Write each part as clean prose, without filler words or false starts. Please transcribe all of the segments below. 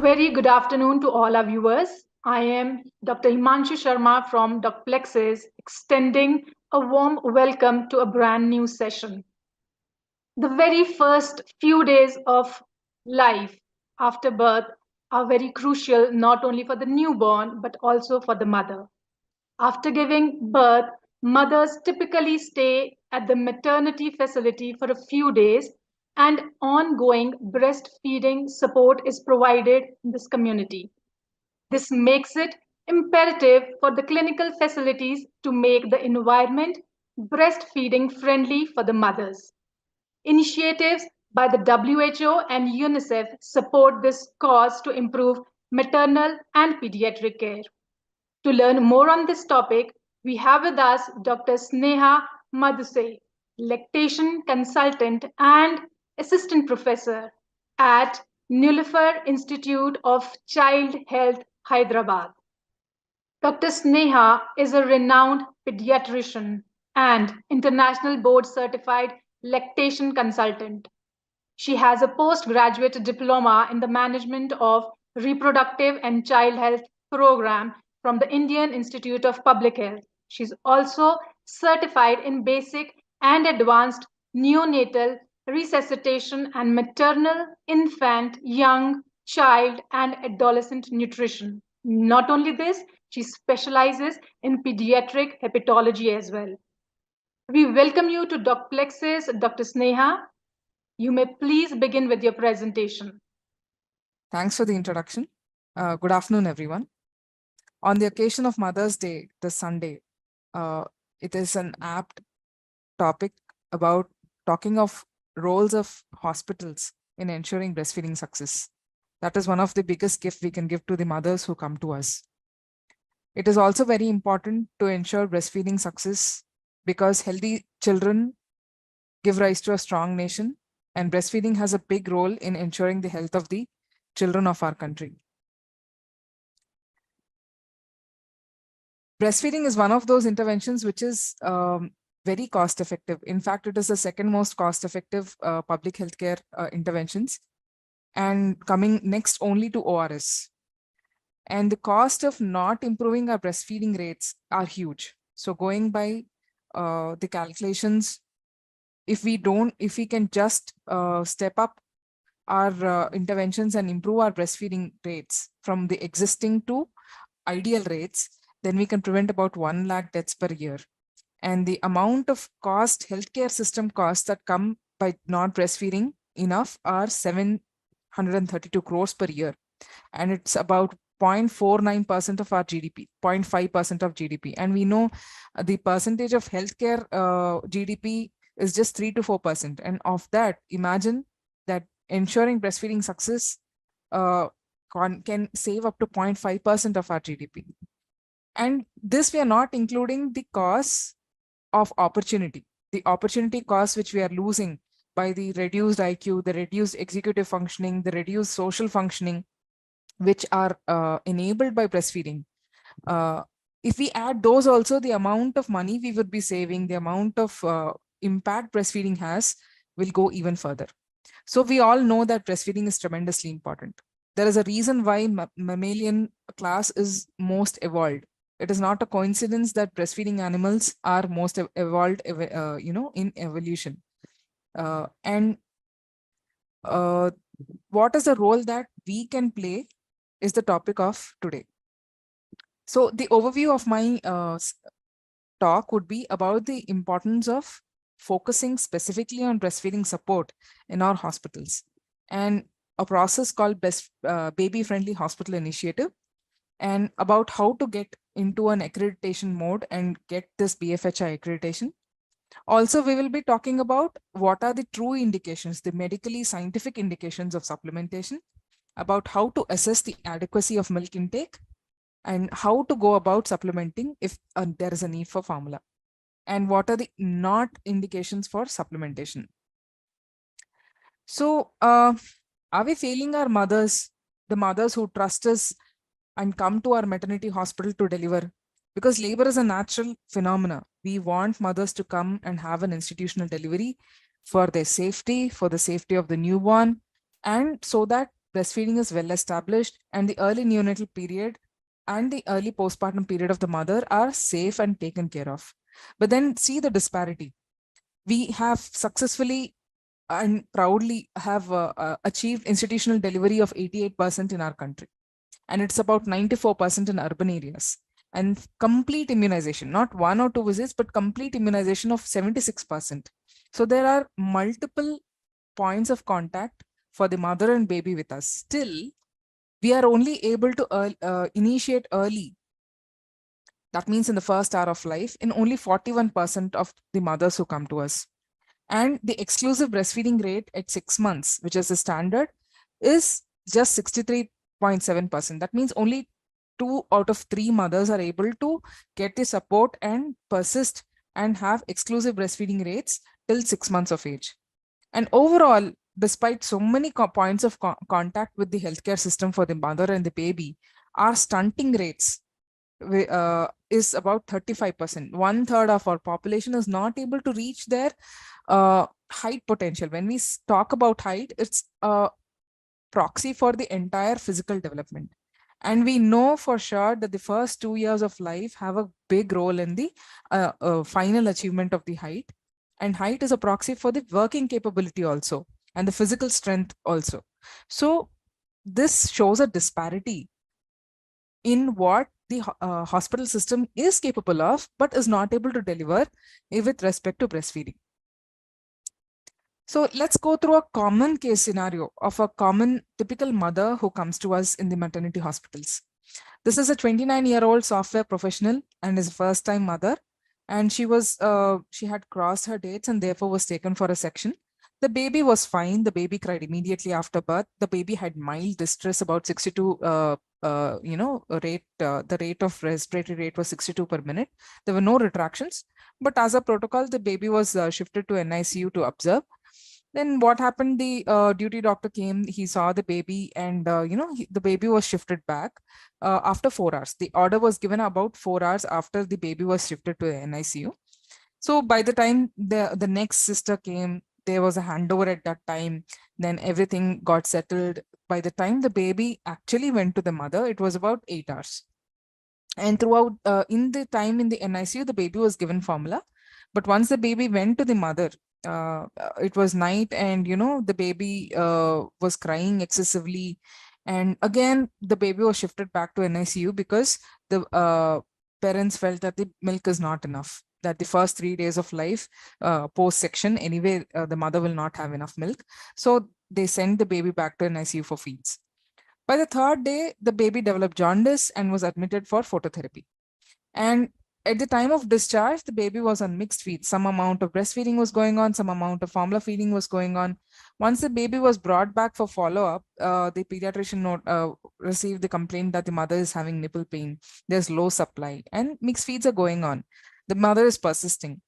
very good afternoon to all our viewers. I am Dr. Himanshu Sharma from Dr. Plexus, extending a warm welcome to a brand new session. The very first few days of life after birth are very crucial not only for the newborn but also for the mother. After giving birth, mothers typically stay at the maternity facility for a few days, and ongoing breastfeeding support is provided in this community. This makes it imperative for the clinical facilities to make the environment breastfeeding friendly for the mothers. Initiatives by the WHO and UNICEF support this cause to improve maternal and pediatric care. To learn more on this topic, we have with us Dr. Sneha Madhuse, lactation consultant and assistant professor at Nulafar Institute of Child Health, Hyderabad. Dr. Sneha is a renowned pediatrician and international board certified lactation consultant. She has a postgraduate diploma in the management of reproductive and child health program from the Indian Institute of Public Health. She's also certified in basic and advanced neonatal resuscitation and maternal, infant, young, child, and adolescent nutrition. Not only this, she specializes in pediatric hepatology as well. We welcome you to Doc Plexus, Dr. Sneha. You may please begin with your presentation. Thanks for the introduction. Good afternoon, everyone. On the occasion of Mother's Day, this Sunday, it is an apt topic about talking of roles of hospitals in ensuring breastfeeding success. That is one of the biggest gifts we can give to the mothers who come to us. It is also very important to ensure breastfeeding success because healthy children give rise to a strong nation, and breastfeeding has a big role in ensuring the health of the children of our country. Breastfeeding is one of those interventions which is very cost effective. In fact, it is the second most cost effective public healthcare interventions, and coming next only to ORS. And the cost of not improving our breastfeeding rates are huge. So going by the calculations, if we can just step up our interventions and improve our breastfeeding rates from the existing to ideal rates, then we can prevent about 1 lakh deaths per year. And the amount of cost, healthcare system costs that come by not breastfeeding enough are 732 crores per year. And it's about 0.49% of our GDP, 0.5% of GDP. And we know the percentage of healthcare GDP is just 3 to 4%. And of that, imagine that ensuring breastfeeding success can save up to 0.5% of our GDP. And this we are not including the costs of opportunity, the opportunity costs which we are losing by the reduced IQ, the reduced executive functioning, the reduced social functioning, which are enabled by breastfeeding. If we add those also, the amount of money we would be saving, the amount of impact breastfeeding has will go even further. So we all know that breastfeeding is tremendously important. There is a reason why mammalian class is most evolved. It is not a coincidence that breastfeeding animals are most evolved, in evolution. What is the role that we can play is the topic of today. So the overview of my talk would be about the importance of focusing specifically on breastfeeding support in our hospitals and a process called Baby Friendly Hospital Initiative, and about how to get into an accreditation mode and get this BFHI accreditation. Also, we will be talking about what are the true indications, the medically scientific indications of supplementation, about how to assess the adequacy of milk intake, and how to go about supplementing if there is a need for formula, and what are the not indications for supplementation. So are we failing our mothers, the mothers who trust us and come to our maternity hospital to deliver? Because labor is a natural phenomena. We want mothers to come and have an institutional delivery for their safety, for the safety of the newborn, and so that breastfeeding is well established, and the early neonatal period and the early postpartum period of the mother are safe and taken care of. But then see the disparity. We have successfully and proudly have achieved institutional delivery of 88% in our country, and it's about 94% in urban areas. And complete immunization, not one or two visits, but complete immunization of 76%. So there are multiple points of contact for the mother and baby with us. Still, we are only able to initiate early. That means in the first hour of life, in only 41% of the mothers who come to us. And the exclusive breastfeeding rate at 6 months, which is the standard, is just 63.7%. That means only 2 out of 3 mothers are able to get the support and persist and have exclusive breastfeeding rates till 6 months of age. And overall, despite so many points of contact with the healthcare system for the mother and the baby, our stunting rates is about 35%. 1/3 of our population is not able to reach their height potential. When we talk about height, it's a proxy for the entire physical development. And we know for sure that the first 2 years of life have a big role in the final achievement of the height. And height is a proxy for the working capability also, and the physical strength also. So this shows a disparity in what the hospital system is capable of, but is not able to deliver with respect to breastfeeding. So let's go through a common case scenario of a common typical mother who comes to us in the maternity hospitals. This is a 29-year-old software professional and is a first-time mother. And she had crossed her dates and therefore was taken for a section. The baby was fine. The baby cried immediately after birth. The baby had mild distress, about 62, the rate of respiratory rate was 62 per minute. There were no retractions, but as a protocol, the baby was shifted to NICU to observe. Then what happened? The duty doctor came, he saw the baby, and the baby was shifted back after 4 hours. The order was given about 4 hours after the baby was shifted to NICU. So by the time the next sister came, there was a handover at that time. Then everything got settled. By the time the baby actually went to the mother, it was about 8 hours. And throughout, in the time in the NICU, the baby was given formula. But once the baby went to the mother, it was night, and the baby was crying excessively. And again, the baby was shifted back to NICU because the parents felt that the milk is not enough, that the first 3 days of life post section, anyway, the mother will not have enough milk. So they sent the baby back to NICU for feeds. By the 3rd day, the baby developed jaundice and was admitted for phototherapy. And at the time of discharge, the baby was on mixed feed. Some amount of breastfeeding was going on, some amount of formula feeding was going on. Once the baby was brought back for follow-up, the pediatrician received the complaint that the mother is having nipple pain. There's low supply and mixed feeds are going on. The mother is persisting.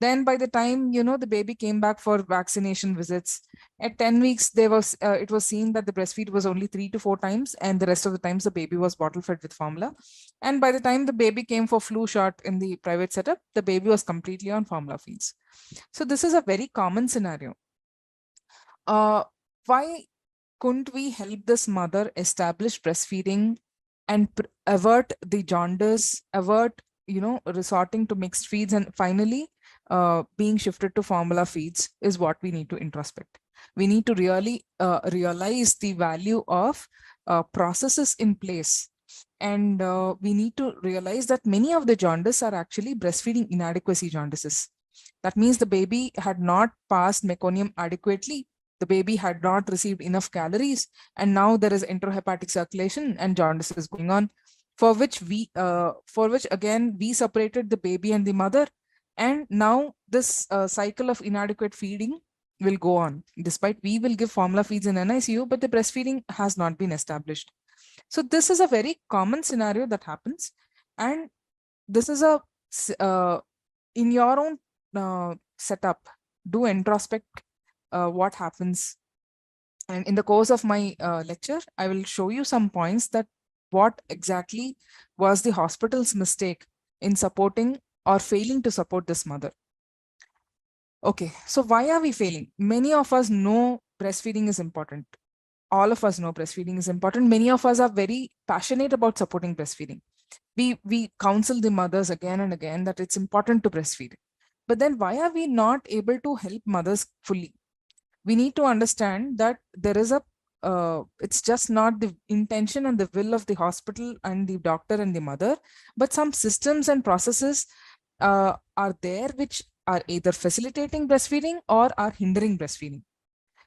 Then by the time, the baby came back for vaccination visits, at 10 weeks, it was seen that the breastfeed was only 3 to 4 times, and the rest of the times the baby was bottle fed with formula. And by the time the baby came for flu shot in the private setup, the baby was completely on formula feeds. So this is a very common scenario. Why couldn't we help this mother establish breastfeeding and avert the jaundice, avert, resorting to mixed feeds, and finally being shifted to formula feeds is what we need to introspect. We need to really realize the value of processes in place. And we need to realize that many of the jaundice are actually breastfeeding inadequacy jaundices. That means the baby had not passed meconium adequately. The baby had not received enough calories, and now there is enterohepatic circulation and jaundice is going on, for which again we separated the baby and the mother. And now this cycle of inadequate feeding will go on. Despite we will give formula feeds in NICU, but the breastfeeding has not been established. So this is a very common scenario that happens. And this is in your own setup, do introspect what happens. And in the course of my lecture, I will show you some points that what exactly was the hospital's mistake in supporting or failing to support this mother. Okay, so why are we failing? Many of us know breastfeeding is important. all of us know breastfeeding is important. Many of us are very passionate about supporting breastfeeding. We counsel the mothers again and again that it's important to breastfeed. But then why are we not able to help mothers fully? We need to understand that there is a it's just not the intention and the will of the hospital and the doctor and the mother, but some systems and processes are there which are either facilitating breastfeeding or are hindering breastfeeding.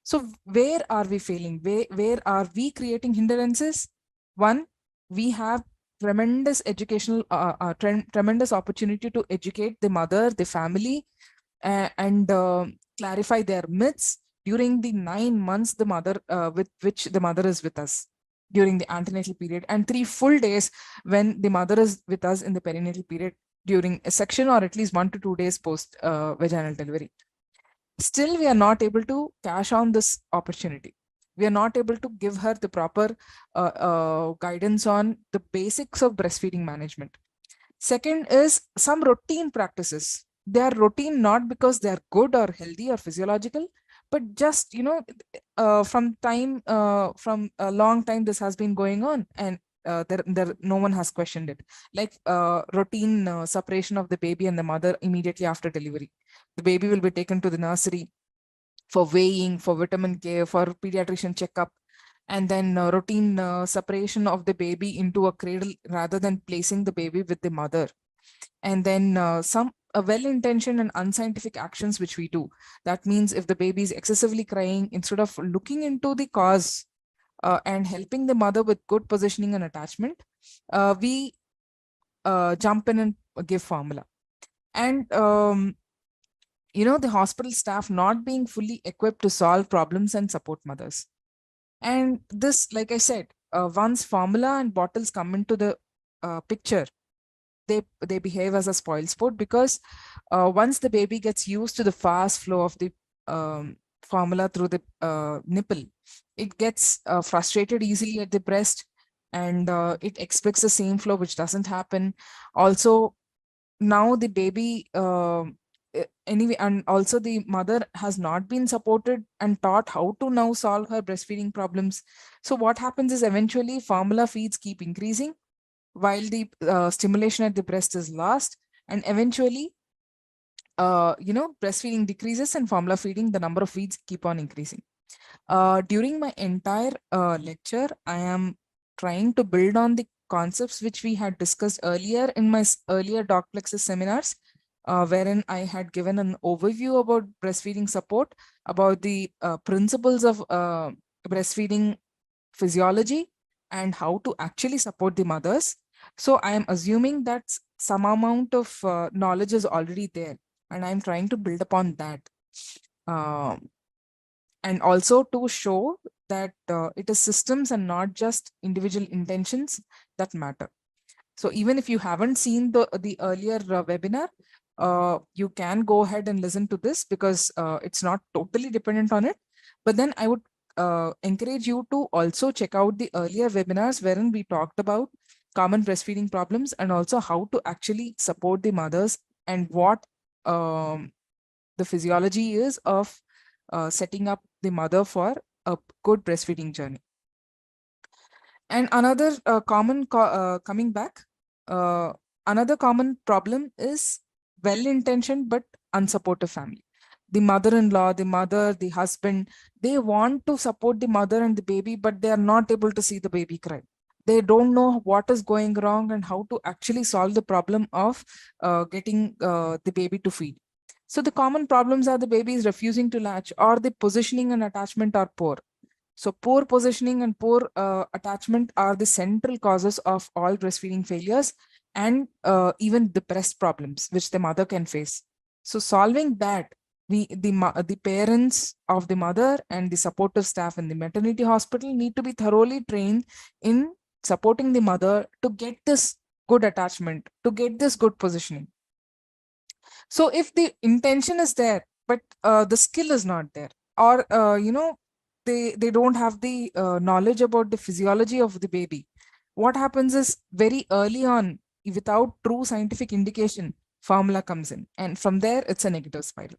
So where are we failing? Where are we creating hindrances? One, we have tremendous educational, tremendous opportunity to educate the mother, the family, and clarify their myths during the 9 months the mother with which the mother is with us during the antenatal period, and 3 full days when the mother is with us in the perinatal period during a section, or at least 1 to 2 days post vaginal delivery. Still, we are not able to cash on this opportunity. We are not able to give her the proper guidance on the basics of breastfeeding management. Second is some routine practices. They are routine not because they are good or healthy or physiological, but just, from a long time, this has been going on, and no one has questioned it. Like routine separation of the baby and the mother immediately after delivery. The baby will be taken to the nursery for weighing, for vitamin care, for pediatrician checkup, and then routine separation of the baby into a cradle rather than placing the baby with the mother. And then some well-intentioned and unscientific actions which we do. That means if the baby is excessively crying, instead of looking into the cause and helping the mother with good positioning and attachment, we jump in and give formula. And the hospital staff not being fully equipped to solve problems and support mothers. And this, like I said, once formula and bottles come into the picture, they behave as a spoil sport, because once the baby gets used to the fast flow of the formula through the nipple, it gets frustrated easily at the breast, and it expects the same flow, which doesn't happen. Also, now the baby anyway, and also the mother has not been supported and taught how to now solve her breastfeeding problems. So what happens is eventually formula feeds keep increasing while the stimulation at the breast is lost, and eventually breastfeeding decreases and formula feeding, the number of feeds keep on increasing. During my entire lecture, I am trying to build on the concepts which we had discussed earlier in my earlier Doc Plexus seminars, wherein I had given an overview about breastfeeding support, about the principles of breastfeeding physiology, and how to actually support the mothers. So I am assuming that some amount of knowledge is already there, and I'm trying to build upon that. And also to show that it is systems and not just individual intentions that matter. So even if you haven't seen the earlier webinar, you can go ahead and listen to this, because it's not totally dependent on it. But then I would encourage you to also check out the earlier webinars wherein we talked about common breastfeeding problems, and also how to actually support the mothers, and what the physiology is of setting up the mother for a good breastfeeding journey. And another coming back, another common problem is well-intentioned but unsupportive family. The mother-in-law, the mother, the husband, they want to support the mother and the baby, but they are not able to see the baby cry. They don't know what is going wrong and how to actually solve the problem of getting the baby to feed. So the common problems are the baby is refusing to latch, or the positioning and attachment are poor. So poor positioning and poor attachment are the central causes of all breastfeeding failures, and even the breast problems which the mother can face. So solving that, the parents of the mother and the supportive staff in the maternity hospital need to be thoroughly trained in supporting the mother to get this good attachment, to get this good positioning. So if the intention is there, but the skill is not there, or they don't have the knowledge about the physiology of the baby, what happens is very early on, without true scientific indication, formula comes in, and from there it's a negative spiral.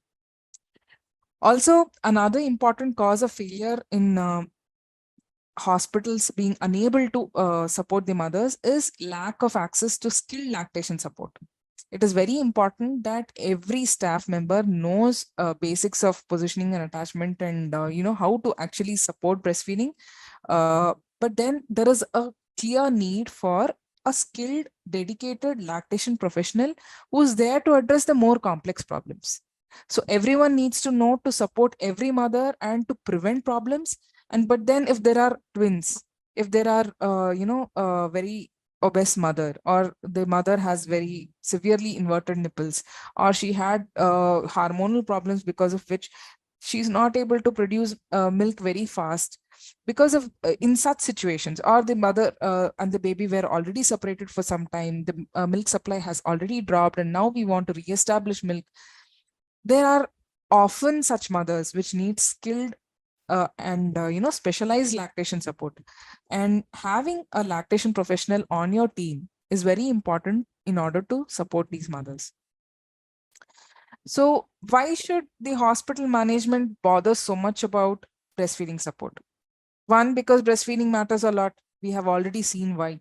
Also, another important cause of failure in hospitals being unable to support the mothers is lack of access to skilled lactation support. It is very important that every staff member knows basics of positioning and attachment, and how to actually support breastfeeding. But then there is a clear need for a skilled, dedicated lactation professional who's there to address the more complex problems. So everyone needs to know to support every mother and to prevent problems. And but then if there are twins, if there are very obese mother, or the mother has very severely inverted nipples, or she had hormonal problems because of which she's not able to produce milk very fast, because of in such situations, or the mother and the baby were already separated for some time, the milk supply has already dropped, and now we want to re-establish milk. There are often such mothers which need skilled and specialized lactation support, and having a lactation professional on your team is very important in order to support these mothers. So why should the hospital management bother so much about breastfeeding support? One, because breastfeeding matters a lot. We have already seen why.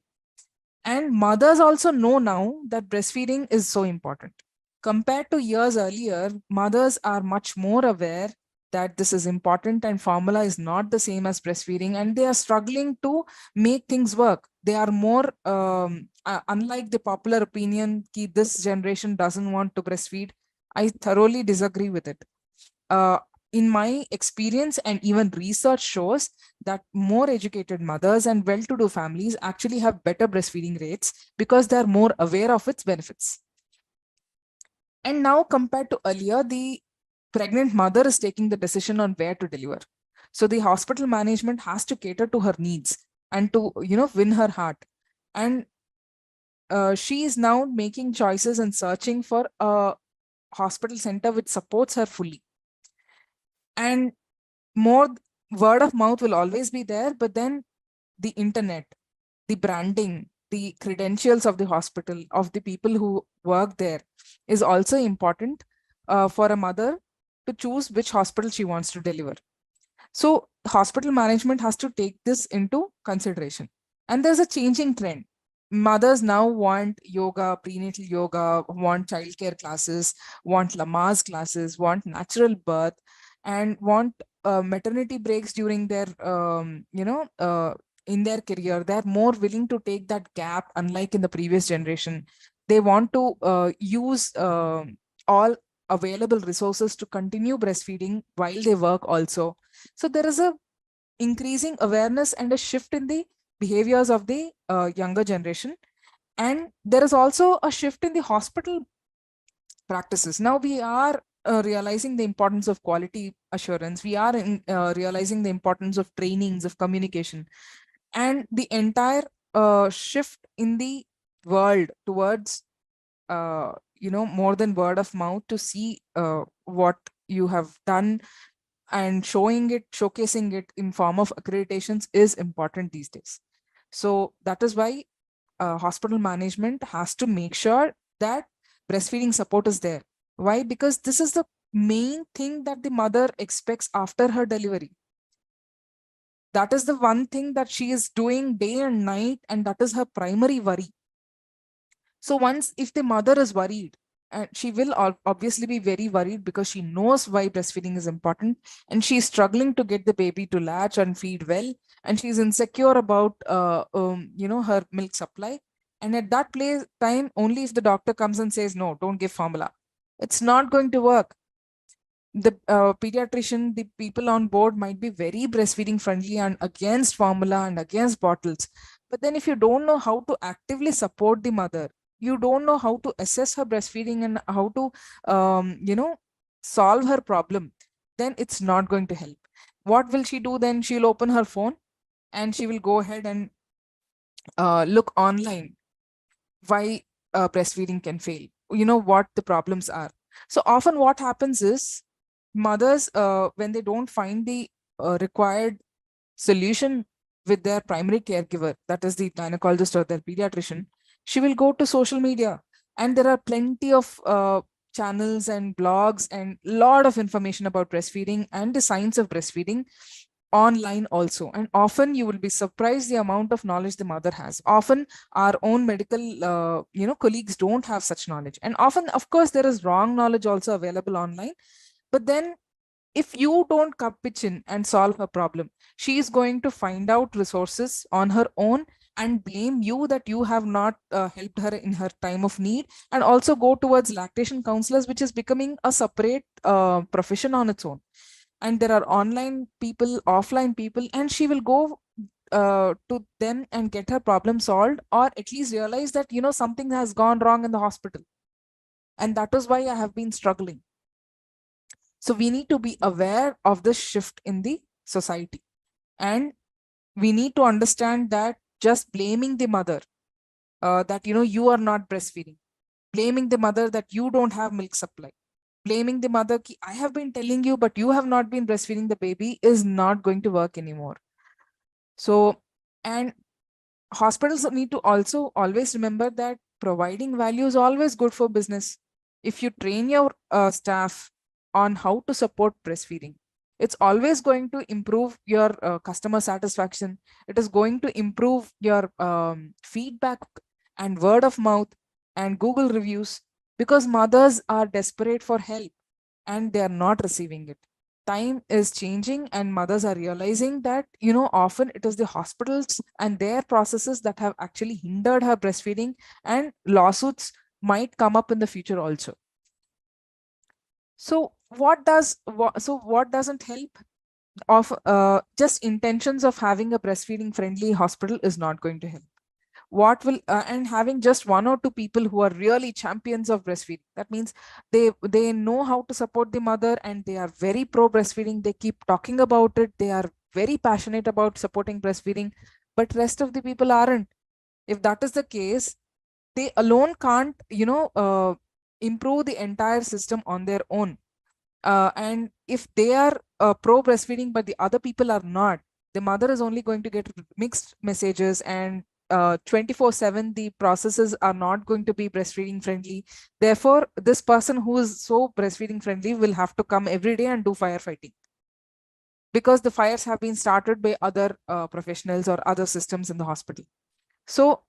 And mothers also know now that breastfeeding is so important. Compared to years earlier, mothers are much more aware that this is important and formula is not the same as breastfeeding, and they are struggling to make things work. They are more, unlike the popular opinion, that this generation doesn't want to breastfeed. I thoroughly disagree with it. Uh, in my experience, and even research shows that more educated mothers and well-to-do families actually have better breastfeeding rates because they're more aware of its benefits. And now, compared to earlier, the pregnant mother is taking the decision on where to deliver. So the hospital management has to cater to her needs and to win her heart. And she is now making choices and searching for a hospital center which supports her fully. And more word of mouth will always be there, but then the internet, the branding, the credentials of the hospital, of the people who work there is also important for a mother to choose which hospital she wants to deliver. So hospital management has to take this into consideration. And there's a changing trend. Mothers now want yoga, prenatal yoga, want childcare classes, want Lamaze classes, want natural birth, and want maternity breaks during their, in their career. They're more willing to take that gap, unlike in the previous generation. They want to use all available resources to continue breastfeeding while they work also. So there is a increasing awareness and a shift in the behaviors of the younger generation. And there is also a shift in the hospital practices. Now we are realizing the importance of quality assurance. We are realizing the importance of trainings, of communication, and the entire shift in the world towards more than word of mouth, to see what you have done and showing it, showcasing it in form of accreditations is important these days. So that is why hospital management has to make sure that breastfeeding support is there. Why? Because this is the main thing that the mother expects after her delivery. That is the one thing that she is doing day and night, and that is her primary worry. So once, if the mother is worried, and she will obviously be very worried because she knows why breastfeeding is important, and she's struggling to get the baby to latch and feed well, and she's insecure about her milk supply. And at that place time, only if the doctor comes and says, no, don't give formula, it's not going to work. The pediatrician, the people on board might be very breastfeeding friendly and against formula and against bottles. But then if you don't know how to actively support the mother, you don't know how to assess her breastfeeding and how to, solve her problem, then it's not going to help. What will she do then? She'll open her phone and she will go ahead and look online why breastfeeding can fail, what the problems are. So often what happens is, mothers, when they don't find the required solution with their primary caregiver, that is the gynecologist or their pediatrician, she will go to social media. And there are plenty of channels and blogs and lot of information about breastfeeding and the science of breastfeeding online also. And often you will be surprised the amount of knowledge the mother has. Often our own medical colleagues don't have such knowledge, and often of course there is wrong knowledge also available online. But then if you don't pitch in and solve her problem, she is going to find out resources on her own and blame you that you have not helped her in her time of need, and also go towards lactation counselors, which is becoming a separate profession on its own. And there are online people, offline people, and she will go to them and get her problem solved, or at least realize that something has gone wrong in the hospital, and that is why I have been struggling. So we need to be aware of this shift in the society, and we need to understand that just blaming the mother that you are not breastfeeding, blaming the mother that you don't have milk supply, blaming the mother ki, I have been telling you but you have not been breastfeeding the baby, is not going to work anymore. So, and hospitals need to also always remember that providing value is always good for business. If you train your staff on how to support breastfeeding, it's always going to improve your customer satisfaction. It is going to improve your feedback and word of mouth and Google reviews, because mothers are desperate for help and they are not receiving it. Time is changing and mothers are realizing that often it is the hospitals and their processes that have actually hindered her breastfeeding, and lawsuits might come up in the future also. So what doesn't help? Of just intentions of having a breastfeeding friendly hospital is not going to help. What will and having just one or two people who are really champions of breastfeeding, that means they know how to support the mother and they are very pro breastfeeding, they keep talking about it, they are very passionate about supporting breastfeeding, but rest of the people aren't. If that is the case, they alone can't improve the entire system on their own. And if they are pro breastfeeding but the other people are not, the mother is only going to get mixed messages, and 24/7 the processes are not going to be breastfeeding friendly. Therefore this person who is so breastfeeding friendly will have to come every day and do firefighting, because the fires have been started by other professionals or other systems in the hospital. So,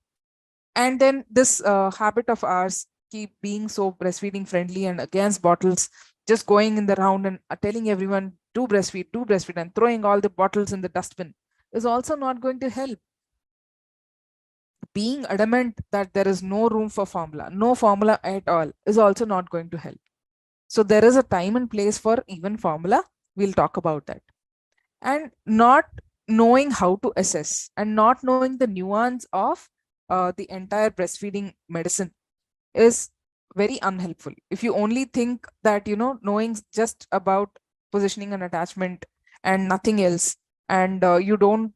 and then this habit of ours keep being so breastfeeding friendly and against bottles, just going in the round and telling everyone do breastfeed, and throwing all the bottles in the dustbin, is also not going to help. Being adamant that there is no room for formula, no formula at all, is also not going to help. So there is a time and place for even formula. We'll talk about that. And not knowing how to assess and not knowing the nuance of the entire breastfeeding medicine is very unhelpful. If you only think that knowing just about positioning and attachment and nothing else, and you don't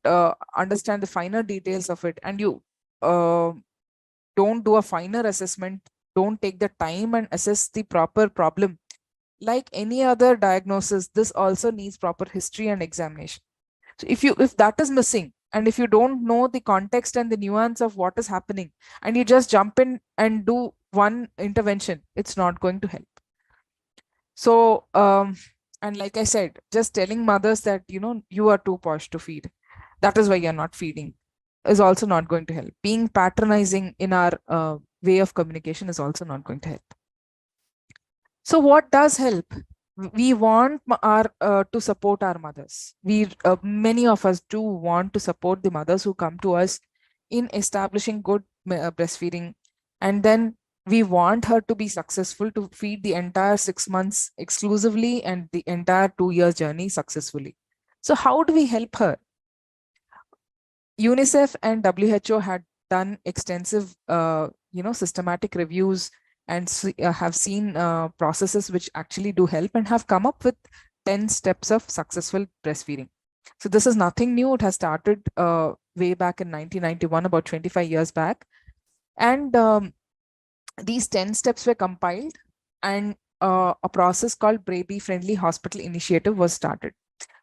understand the finer details of it, and you uh, don't do a finer assessment, don't take the time and assess the proper problem, like any other diagnosis, this also needs proper history and examination. So if that is missing, and if you don't know the context and the nuance of what is happening, and you just jump in and do one intervention, it's not going to help. So and like I said, just telling mothers that you are too posh to feed, that is why you're not feeding, is also not going to help. Being patronizing in our way of communication is also not going to help. So what does help? We want our to support our mothers. We many of us do want to support the mothers who come to us in establishing good breastfeeding, and then we want her to be successful to feed the entire 6 months exclusively and the entire 2 years journey successfully. So how do we help her? UNICEF and WHO had done extensive, systematic reviews and have seen processes which actually do help, and have come up with 10 steps of successful breastfeeding. So this is nothing new. It has started way back in 1991, about 25 years back. And these 10 steps were compiled, and a process called Baby Friendly Hospital Initiative was started.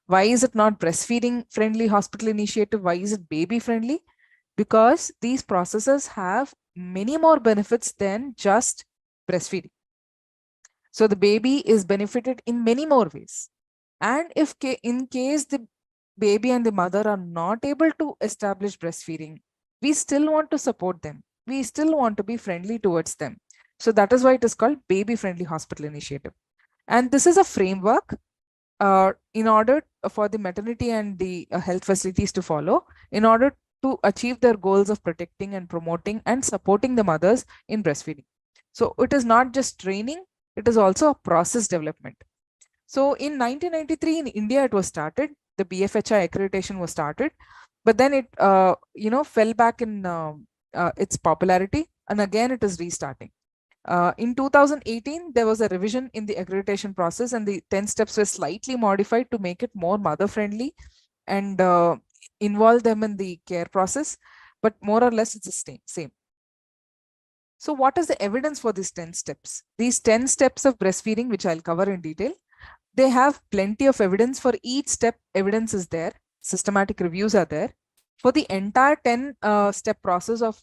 Why is it not breastfeeding friendly hospital initiative? Why is it baby friendly? Because these processes have many more benefits than just breastfeeding. So the baby is benefited in many more ways. And if in case the baby and the mother are not able to establish breastfeeding, we still want to support them. We still want to be friendly towards them. So that is why it is called Baby Friendly Hospital Initiative. And this is a framework in order for the maternity and the health facilities to follow in order to achieve their goals of protecting and promoting and supporting the mothers in breastfeeding. So it is not just training, it is also a process development. So in 1993 in India, it was started. The BFHI accreditation was started, but then it, fell back in its popularity, and again it is restarting. In 2018, there was a revision in the accreditation process, and the 10 steps were slightly modified to make it more mother friendly and involve them in the care process. But more or less, it's the same. So, what is the evidence for these 10 steps? These 10 steps of breastfeeding, which I'll cover in detail, they have plenty of evidence. For each step, evidence is there, systematic reviews are there. For the entire 10 step process of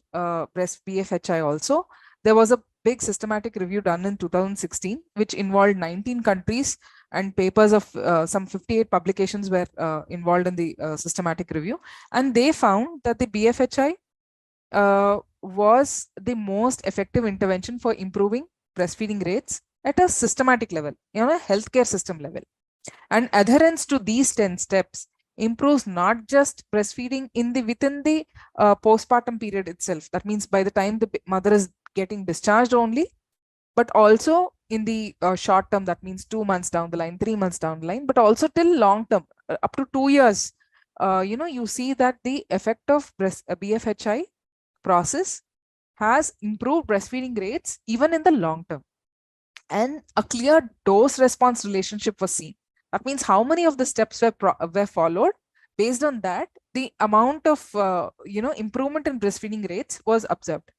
breast BFHI also, there was a big systematic review done in 2016, which involved 19 countries, and papers of some 58 publications were involved in the systematic review. And they found that the BFHI was the most effective intervention for improving breastfeeding rates at a systematic level, a healthcare system level. And adherence to these 10 steps improves not just breastfeeding within the postpartum period itself. That means by the time the mother is getting discharged only, but also in the short term, that means 2 months down the line, 3 months down the line, but also till long term, up to 2 years. You see that the effect of BFHI process has improved breastfeeding rates even in the long term. And a clear dose response relationship was seen. That means how many of the steps were followed. Based on that, the amount of improvement in breastfeeding rates was observed.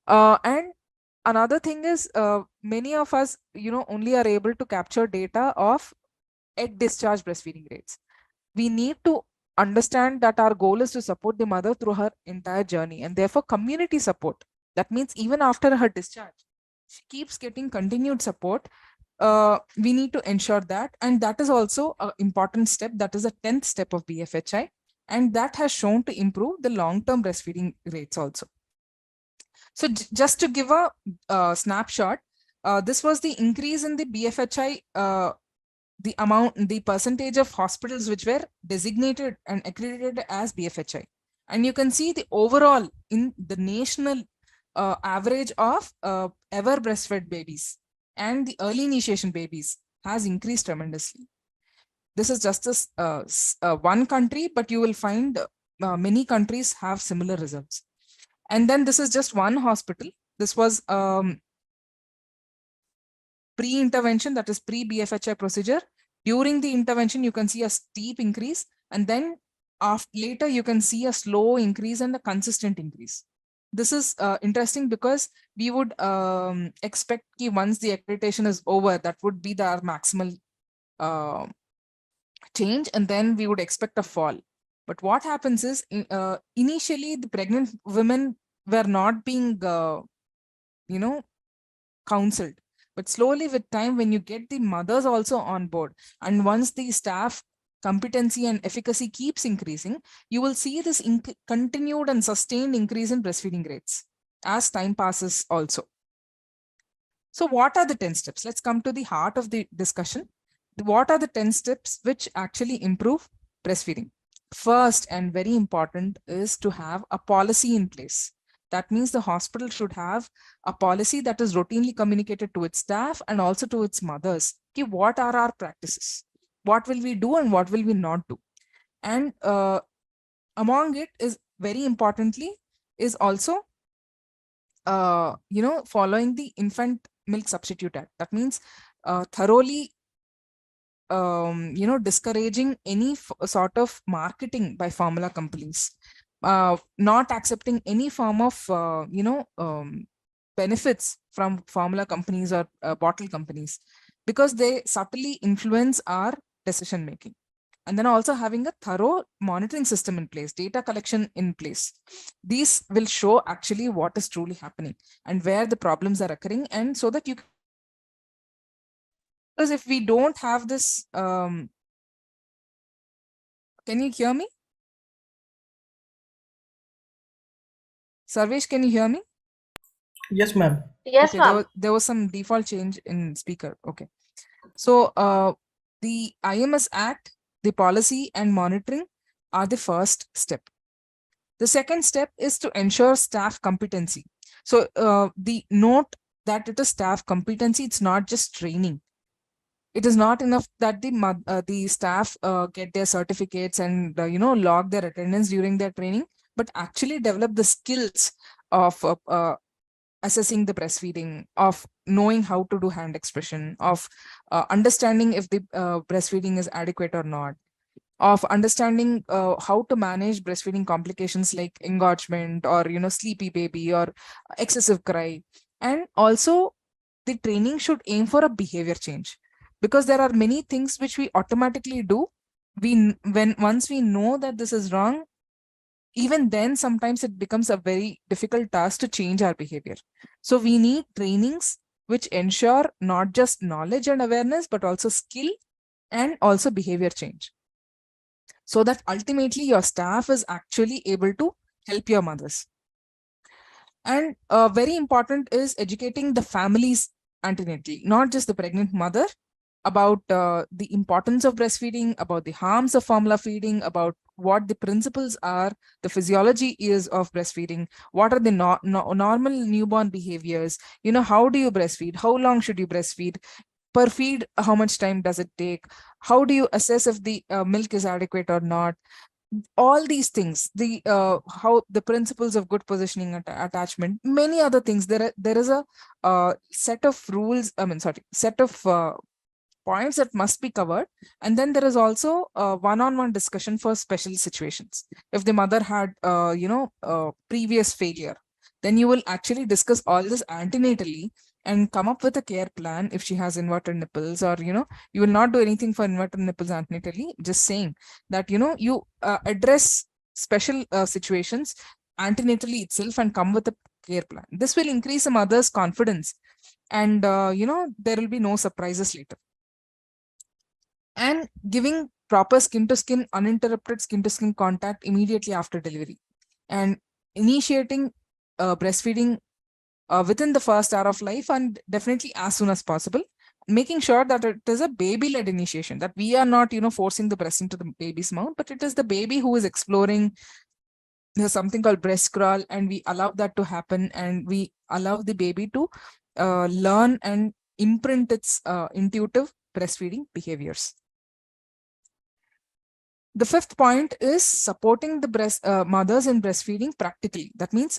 And another thing is, many of us only are able to capture data of at discharge breastfeeding rates. We need to understand that our goal is to support the mother through her entire journey, and therefore community support. That means even after her discharge, she keeps getting continued support. We need to ensure that, and that is also an important step. That is a 10th step of BFHI, and that has shown to improve the long-term breastfeeding rates also. So just to give a snapshot, this was the increase in the BFHI, the percentage of hospitals which were designated and accredited as BFHI. And you can see the overall in the national average of ever breastfed babies and the early initiation babies has increased tremendously. This is just one country, but you will find many countries have similar results. And then this is just one hospital. This was pre-intervention, that is pre-BFHI procedure. During the intervention, you can see a steep increase, and then later you can see a slow increase and a consistent increase. This is interesting because we would expect that once the accreditation is over, that would be our maximal change, and then we would expect a fall. But what happens is, initially the pregnant women were not being, counseled. But slowly with time, when you get the mothers also on board, and once the staff competency and efficacy keeps increasing, you will see this continued and sustained increase in breastfeeding rates as time passes also. So what are the 10 steps? Let's come to the heart of the discussion. What are the 10 steps which actually improve breastfeeding? First and very important is to have a policy in place. That means the hospital should have a policy that is routinely communicated to its staff and also to its mothers. Okay, what are our practices? What will we do and what will we not do? And among it is very importantly is also, following the Infant Milk Substitute Act. That means thoroughly discouraging any sort of marketing by formula companies, not accepting any form of, benefits from formula companies or bottle companies, because they subtly influence our decision making. And then also having a thorough monitoring system in place, data collection in place. These will show actually what is truly happening and where the problems are occurring, and so that you, because if we don't have this Can you hear me? Sarvesh, can you hear me? Yes, ma'am. Yes, Okay, ma'am. there was some default change in speaker. Okay. So the IMS Act, the policy and monitoring are the first step. The second step is to ensure staff competency. So the note that it is staff competency, it's not just training. It is not enough that the staff get their certificates and log their attendance during their training, but actually develop the skills of assessing the breastfeeding, of knowing how to do hand expression, of understanding if the breastfeeding is adequate or not, of understanding how to manage breastfeeding complications like engorgement or sleepy baby or excessive cry. And also the training should aim for a behavior change, because there are many things which we automatically do. When once we know that this is wrong, even then sometimes it becomes a very difficult task to change our behavior. So we need trainings which ensure not just knowledge and awareness, but also skill and also behavior change, so that ultimately your staff is actually able to help your mothers. And very important is educating the families antenatally, not just the pregnant mother, about the importance of breastfeeding, about the harms of formula feeding, about what the principles are, the physiology is of breastfeeding, what are the normal newborn behaviors, how do you breastfeed, how long should you breastfeed, per feed, how much time does it take, how do you assess if the milk is adequate or not, all these things, the how the principles of good positioning attachment, many other things. There is a set of rules, set of points that must be covered. And then there is also a one-on-one discussion for special situations. If the mother had previous failure, then you will actually discuss all this antenatally and come up with a care plan. If she has inverted nipples, or you will not do anything for inverted nipples antenatally, just saying that you address special situations antenatally itself and come with a care plan. This will increase the mother's confidence, and there will be no surprises later. And giving proper skin to skin, uninterrupted skin to skin contact immediately after delivery, and initiating breastfeeding within the first hour of life, and definitely as soon as possible, making sure that it is a baby led initiation, that we are not forcing the breast into the baby's mouth, but it is the baby who is exploring. There's something called breast crawl, and we allow that to happen, and we allow the baby to learn and imprint its intuitive breastfeeding behaviors. The fifth point is supporting the mothers in breastfeeding practically. That means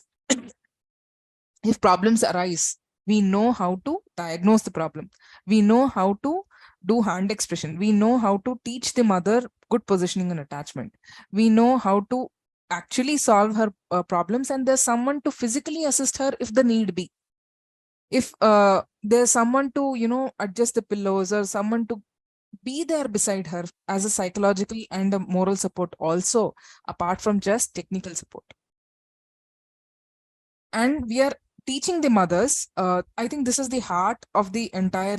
if problems arise, we know how to diagnose the problem. We know how to do hand expression. We know how to teach the mother good positioning and attachment. We know how to actually solve her problems, and there's someone to physically assist her if the need be. If there's someone to adjust the pillows, or someone to be there beside her as a psychological and a moral support also, apart from just technical support. And we are teaching the mothers. I think this is the heart of the entire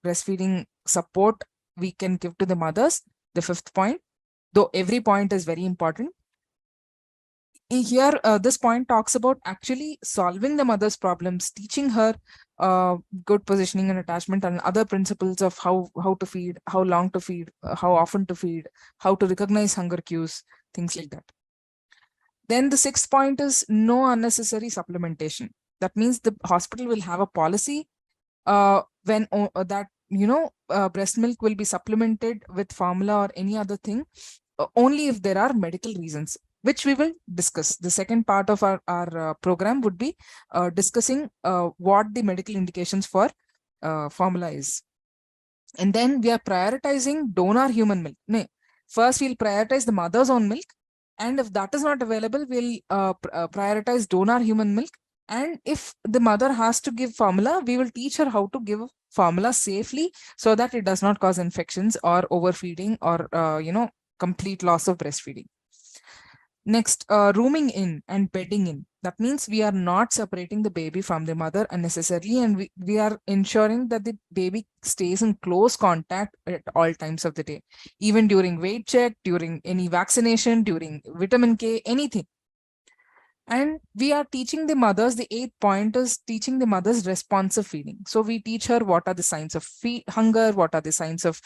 breastfeeding support we can give to the mothers. The fifth point, though every point is very important here, this point talks about actually solving the mother's problems, teaching her good positioning and attachment, and other principles of how to feed, how long to feed, how often to feed, how to recognize hunger cues, things like that. Then the sixth point is no unnecessary supplementation. That means the hospital will have a policy when that breast milk will be supplemented with formula or any other thing only if there are medical reasons, which we will discuss. The second part of our program would be discussing what the medical indications for formula is. And then we are prioritizing donor human milk. No, first we'll prioritize the mother's own milk, and if that is not available, we'll prioritize donor human milk. And if the mother has to give formula, we will teach her how to give formula safely, so that it does not cause infections or overfeeding or complete loss of breastfeeding. Next, rooming in and bedding in. That means we are not separating the baby from the mother unnecessarily, and we are ensuring that the baby stays in close contact at all times of the day, even during weight check, during any vaccination, during vitamin K, anything. And we are teaching the mothers, the 8th point is teaching the mothers responsive feeding. So we teach her what are the signs of hunger, what are the signs of,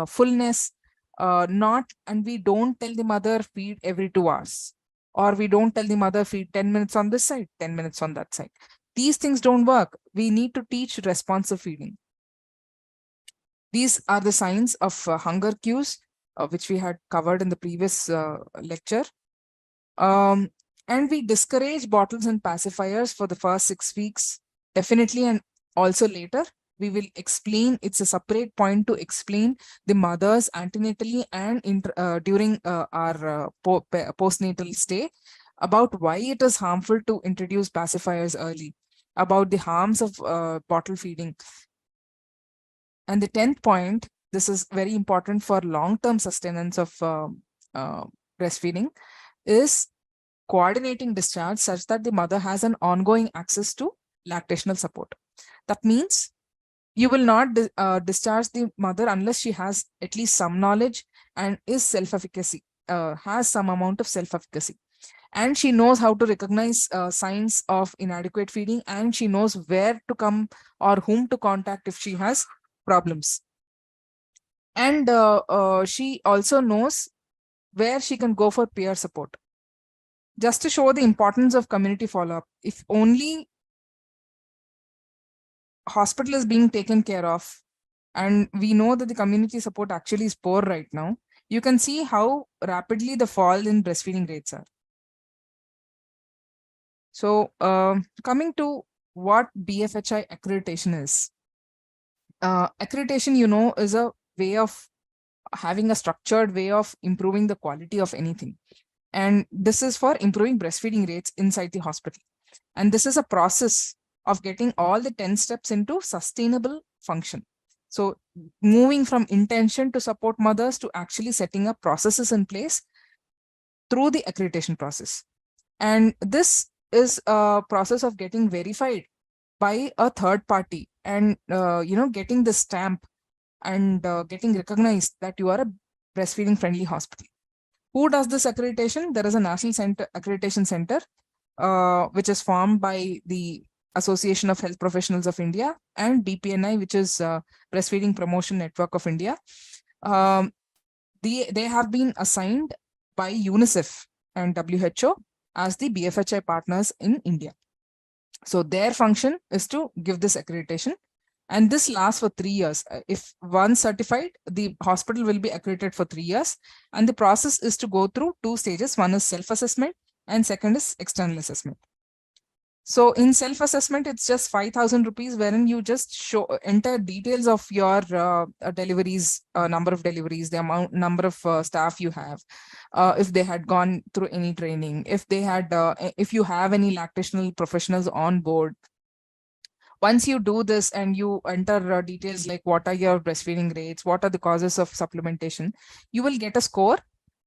fullness, and we don't tell the mother feed every 2 hours, or we don't tell the mother feed 10 minutes on this side, 10 minutes on that side. These things don't work. We need to teach responsive feeding. These are the signs of hunger cues, which we had covered in the previous lecture. And we discourage bottles and pacifiers for the first 6 weeks, definitely, and also later. We will explain, it's a separate point to explain the mothers antenatally and during our postnatal stay about why it is harmful to introduce pacifiers early, about the harms of bottle feeding. And the 10th point, this is very important for long-term sustenance of breastfeeding, is coordinating discharge such that the mother has an ongoing access to lactational support. That means you will not discharge the mother unless she has at least some knowledge and is self-efficacy, has some amount of self-efficacy. And she knows how to recognize signs of inadequate feeding, and she knows where to come or whom to contact if she has problems. And she also knows where she can go for peer support. Just to show the importance of community follow-up, if only hospital is being taken care of, and we know that the community support actually is poor right now, you can see how rapidly the fall in breastfeeding rates are. So coming to what BFHI accreditation is. Accreditation, is a way of having a structured way of improving the quality of anything. And this is for improving breastfeeding rates inside the hospital. And this is a process of getting all the 10 steps into sustainable function. So moving from intention to support mothers to actually setting up processes in place through the accreditation process. And this is a process of getting verified by a third party and, getting the stamp and getting recognized that you are a breastfeeding friendly hospital. Who does this accreditation? There is a National Accreditation Center, which is formed by the Association of Health Professionals of India and BPNI, which is Breastfeeding Promotion Network of India. They have been assigned by UNICEF and WHO as the BFHI partners in India. So their function is to give this accreditation. And this lasts for 3 years. If once certified, the hospital will be accredited for 3 years. And the process is to go through 2 stages. One is self-assessment and second is external assessment. So in self-assessment, it's just 5,000 rupees, wherein you just enter details of your deliveries, number of deliveries, the number of staff you have, if they had gone through any training, if they had, if you have any lactational professionals on board. Once you do this and you enter details like what are your breastfeeding rates, what are the causes of supplementation, you will get a score.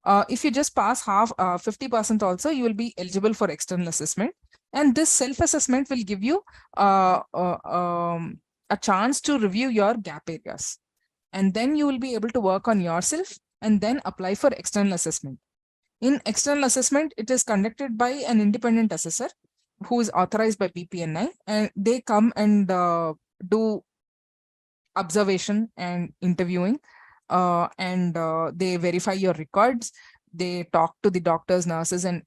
If you just pass 50% also, you will be eligible for external assessment. And this self-assessment will give you a chance to review your gap areas. And then you will be able to work on yourself and then apply for external assessment. In external assessment, it is conducted by an independent assessor who is authorized by BPNI, and they come and do observation and interviewing, and they verify your records. They talk to the doctors, nurses, and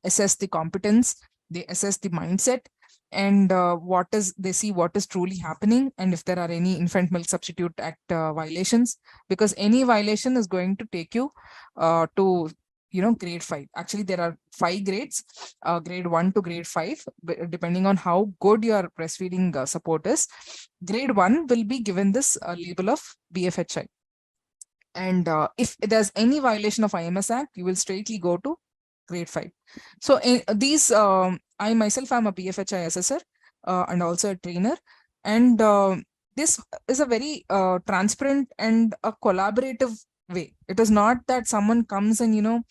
assess the competence. They assess the mindset, and they see what is truly happening, and if there are any Infant Milk Substitute Act violations, because any violation is going to take you to grade 5. Actually, there are 5 grades, grade 1 to grade 5, depending on how good your breastfeeding support is. Grade 1 will be given this label of BFHI. And if there's any violation of IMS Act, you will straightly go to grade 5. So I myself am a BFHI assessor and also a trainer. And this is a very transparent and a collaborative way. It is not that someone comes and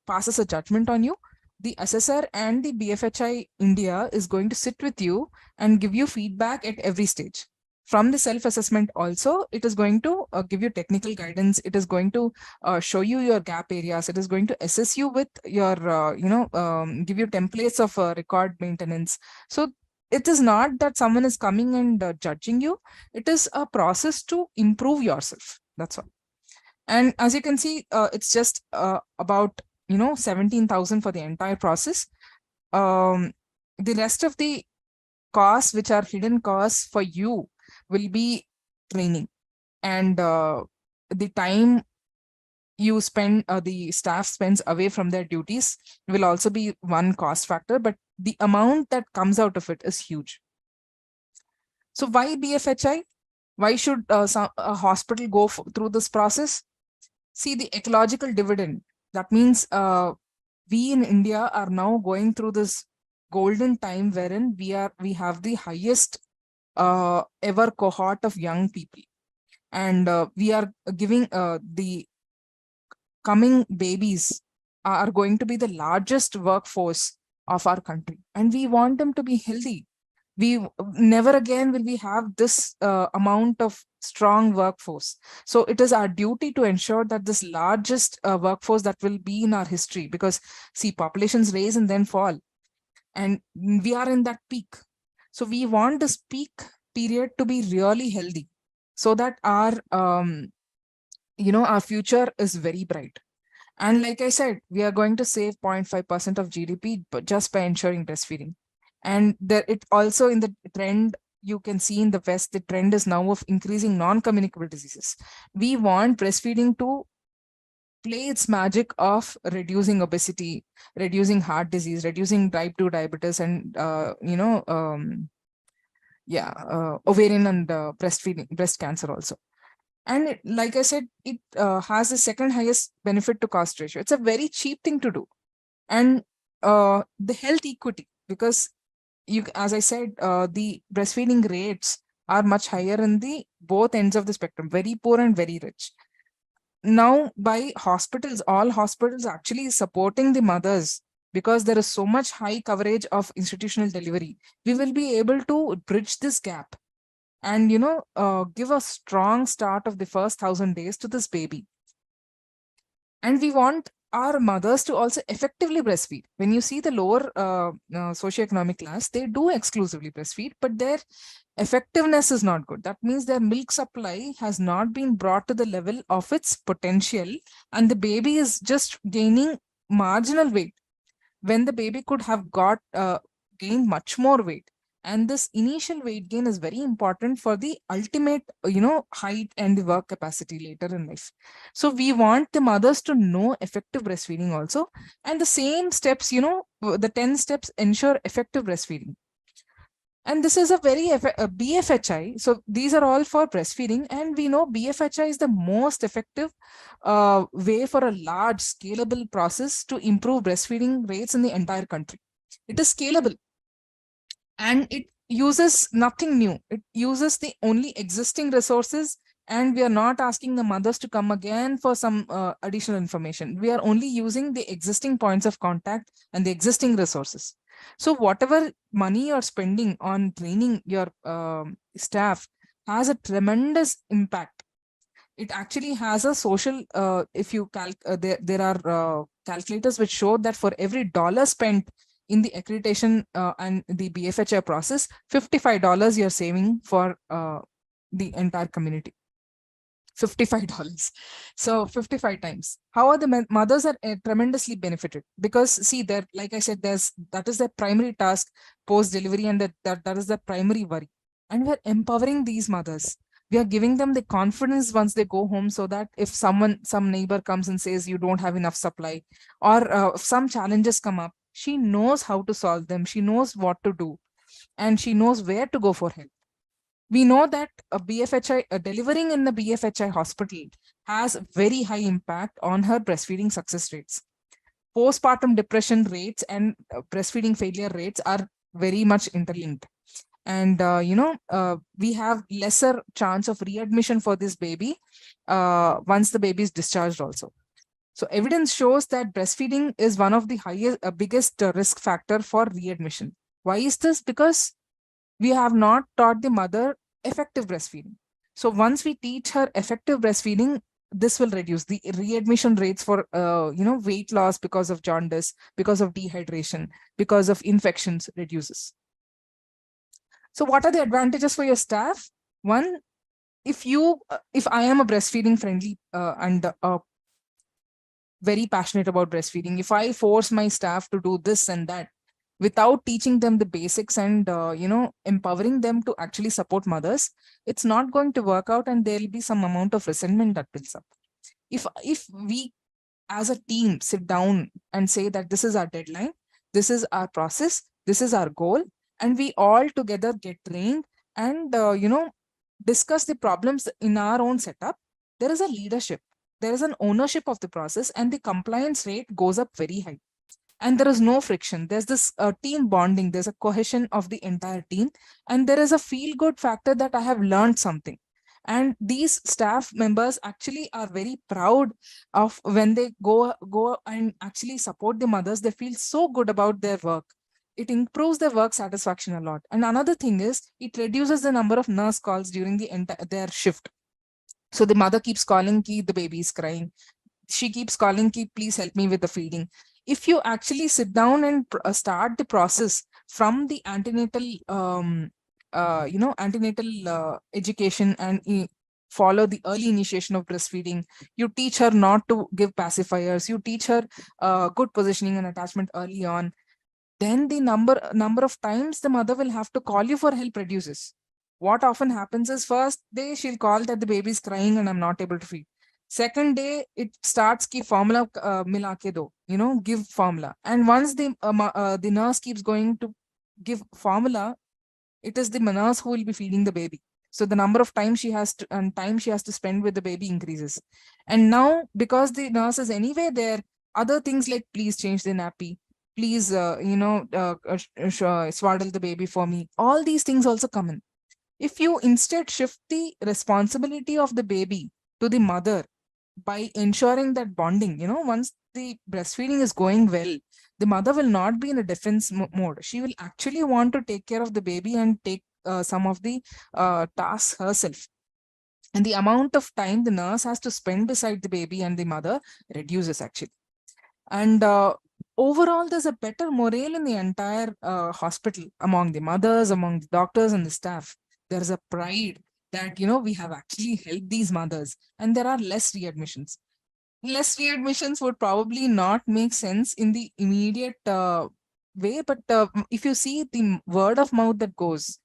passes a judgment on you. The assessor and the BFHI India is going to sit with you and give you feedback at every stage. From the self-assessment also, it is going to give you technical guidance. It is going to show you your gap areas. It is going to assess you with your, give you templates of record maintenance. So it is not that someone is coming and judging you. It is a process to improve yourself. That's all. And as you can see, it's just about 17,000 for the entire process. The rest of the costs, which are hidden costs for you, will be training, and the time you spend, the staff spends away from their duties, will also be one cost factor, but the amount that comes out of it is huge. So why BFHI? Why should a hospital go through this process? See, the ecological dividend. That means we in India are now going through this golden time wherein we have the highest ever cohort of young people, and we are giving the coming babies are going to be the largest workforce of our country, and we want them to be healthy. We never again will we have this amount of strong workforce. So it is our duty to ensure that this largest workforce that will be in our history, because see, populations rise and then fall, and we are in that peak. So we want this peak period to be really healthy, so that our our future is very bright. And like I said, we are going to save 0.5% of GDP just by ensuring breastfeeding. And it also, in the trend, you can see in the West, the trend is now of increasing non-communicable diseases. We want breastfeeding to play its magic of reducing obesity, reducing heart disease, reducing type 2 diabetes, and ovarian and breast cancer also. And like I said, it has the second highest benefit to cost ratio. It's a very cheap thing to do. And the health equity, because as I said, the breastfeeding rates are much higher in the both ends of the spectrum, very poor and very rich. Now, by hospitals, all hospitals actually supporting the mothers, because there is so much high coverage of institutional delivery, we will be able to bridge this gap and give a strong start of the first 1,000 days to this baby. And we want our mothers to also effectively breastfeed. When you see the lower socioeconomic class, they do exclusively breastfeed, but their effectiveness is not good. That means their milk supply has not been brought to the level of its potential, and the baby is just gaining marginal weight when the baby could have gained much more weight. And this initial weight gain is very important for the ultimate height and the work capacity later in life. So we want the mothers to know effective breastfeeding also, and the same steps, the 10 steps ensure effective breastfeeding. And this is a BFHI. So these are all for breastfeeding. And we know BFHI is the most effective way for a large scalable process to improve breastfeeding rates in the entire country. It is scalable, and it uses nothing new. It uses the only existing resources, and we are not asking the mothers to come again for some additional information. We are only using the existing points of contact and the existing resources. So whatever money you're spending on training your staff has a tremendous impact. It actually has a social, if you there are calculators which show that for every dollar spent in the accreditation and the BFHI process, $55 you're saving for the entire community. $55. So 55 times. How are the mothers are tremendously benefited, because see, there, like I said, that is their primary task post delivery, and that is their primary worry. And we're empowering these mothers. We are giving them the confidence once they go home, so that if some neighbor comes and says you don't have enough supply, or if some challenges come up, she knows how to solve them. She knows what to do, and she knows where to go for help. We know that delivering in the BFHI hospital has very high impact on her breastfeeding success rates. Postpartum depression rates and breastfeeding failure rates are very much interlinked. And we have lesser chance of readmission for this baby once the baby is discharged also. So evidence shows that breastfeeding is one of the biggest risk factor for readmission. Why is this? Because we have not taught the mother effective breastfeeding. So once we teach her effective breastfeeding, this will reduce the readmission rates for weight loss because of jaundice, because of dehydration, because of infections reduces. So what are the advantages for your staff? One, if I am a breastfeeding friendly and very passionate about breastfeeding, if I force my staff to do this and that without teaching them the basics and empowering them to actually support mothers, it's not going to work out, and there'll be some amount of resentment that builds up. If we as a team sit down and say that this is our deadline, this is our process, this is our goal, and we all together get trained and discuss the problems in our own setup, there is a leadership, there is an ownership of the process, and the compliance rate goes up very high. And there is no friction. There's this team bonding, there's a cohesion of the entire team, and there is a feel good factor that I have learned something. And these staff members actually are very proud of when they go and actually support the mothers. They feel so good about their work. It improves their work satisfaction a lot. And another thing is, it reduces the number of nurse calls during their shift. So the mother keeps calling, ki the baby is crying. She keeps calling, ki please help me with the feeding. If you actually sit down and start the process from the antenatal education and follow the early initiation of breastfeeding, you teach her not to give pacifiers, you teach her good positioning and attachment early on, then the number of times the mother will have to call you for help reduces. What often happens is, first day she'll call that the baby is crying and I'm not able to feed. Second day it starts ki formula mila ke do, give formula. And once the nurse keeps going to give formula, it is the nurse who will be feeding the baby. So the number of time she has to spend with the baby increases. And now, because the nurse is anyway there, other things like please change the nappy, please swaddle the baby for me, all these things also come in. If you instead shift the responsibility of the baby to the mother by ensuring that bonding, once the breastfeeding is going well, the mother will not be in a defense mode. She will actually want to take care of the baby and take some of the tasks herself. And the amount of time the nurse has to spend beside the baby and the mother reduces actually. And overall, there's a better morale in the entire hospital among the mothers, among the doctors and the staff. There's a pride that, we have actually helped these mothers, and there are less readmissions. Less readmissions would probably not make sense in the immediate way, but if you see the word of mouth that goes,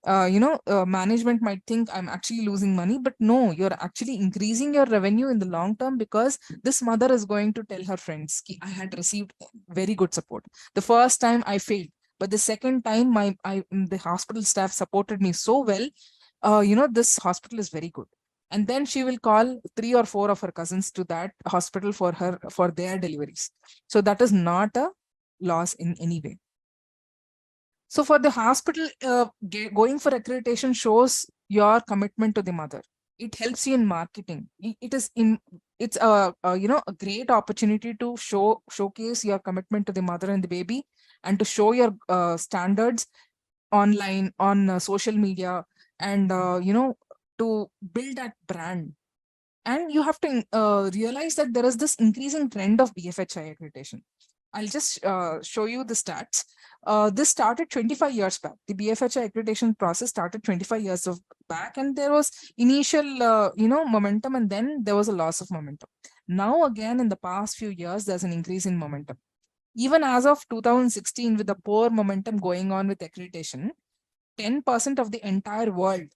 management might think I'm actually losing money, but no, you're actually increasing your revenue in the long term, because this mother is going to tell her friends, I had received very good support. The first time I failed, but the second time the hospital staff supported me so well. This hospital is very good. And then she will call 3 or 4 of her cousins to that hospital for their deliveries. So that is not a loss in any way. So for the hospital, going for accreditation shows your commitment to the mother. It helps you in marketing. It's a great opportunity to showcase your commitment to the mother and the baby, and to show your standards online, on social media, and to build that brand. And you have to realize that there is this increasing trend of BFHI accreditation. I'll just show you the stats. This started 25 years back. The BFHI accreditation process started 25 years back, and there was initial, momentum, and then there was a loss of momentum. Now, again, in the past few years, there's an increase in momentum. Even as of 2016, with the poor momentum going on with accreditation, 10% of the entire world,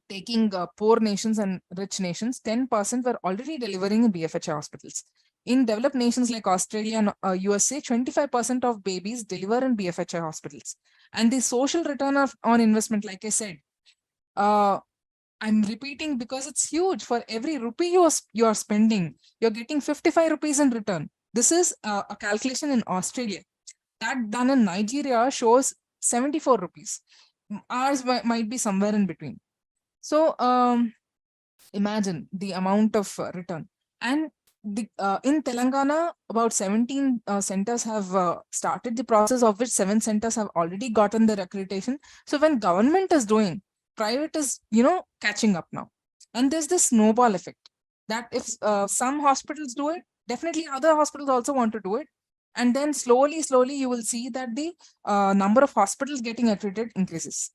taking poor nations and rich nations, 10% were already delivering in BFHI hospitals. In developed nations like Australia and USA, 25% of babies deliver in BFHI hospitals. And the social return on investment, like I said, I'm repeating because it's huge. For every rupee you are spending, you're getting 55 rupees in return. This is a calculation in Australia. That done in Nigeria shows 74 rupees. ours might be somewhere in between. So imagine the amount of return. And in Telangana, about 17 centers have started the process, of which 7 centers have already gotten their accreditation. So when government is doing, private is, catching up now. And there's this snowball effect that if some hospitals do it, definitely other hospitals also want to do it. And then slowly, you will see that the number of hospitals getting accredited increases.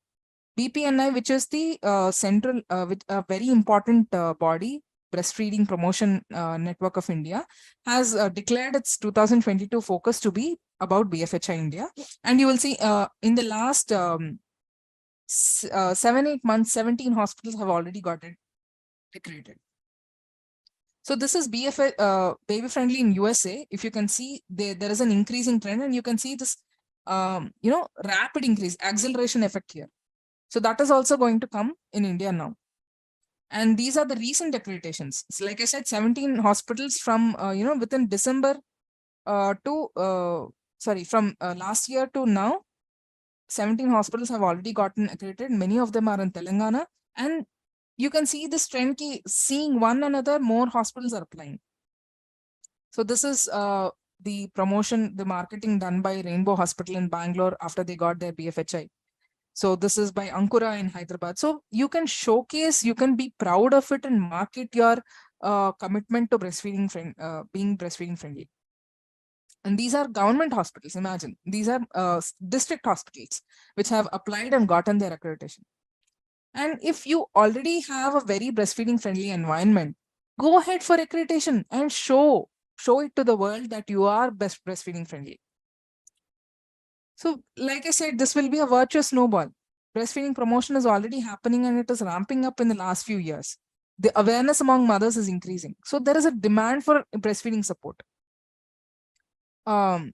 BPNI, which is the central, with a very important body, Breastfeeding Promotion Network of India, has declared its 2022 focus to be about BFHI India. And you will see in the last 7-8 months, 17 hospitals have already got it accredited. So this is baby friendly in USA. If you can see, there is an increasing trend, and you can see this, rapid increase, acceleration effect here. So that is also going to come in India now. And these are the recent accreditations. So like I said, 17 hospitals from, within December from last year to now, 17 hospitals have already gotten accredited. Many of them are in Telangana. And you can see this trend, seeing one another, more hospitals are applying. So this is the promotion, the marketing done by Rainbow Hospital in Bangalore after they got their BFHI. So this is by Ankura in Hyderabad. So you can showcase, you can be proud of it and market your commitment to breastfeeding, being breastfeeding friendly. And these are government hospitals, imagine. These are district hospitals which have applied and gotten their accreditation. And if you already have a very breastfeeding friendly environment, go ahead for accreditation and show it to the world that you are breastfeeding friendly. So like I said, this will be a virtuous snowball. Breastfeeding promotion is already happening, and it is ramping up in the last few years. The awareness among mothers is increasing. So there is a demand for breastfeeding support. And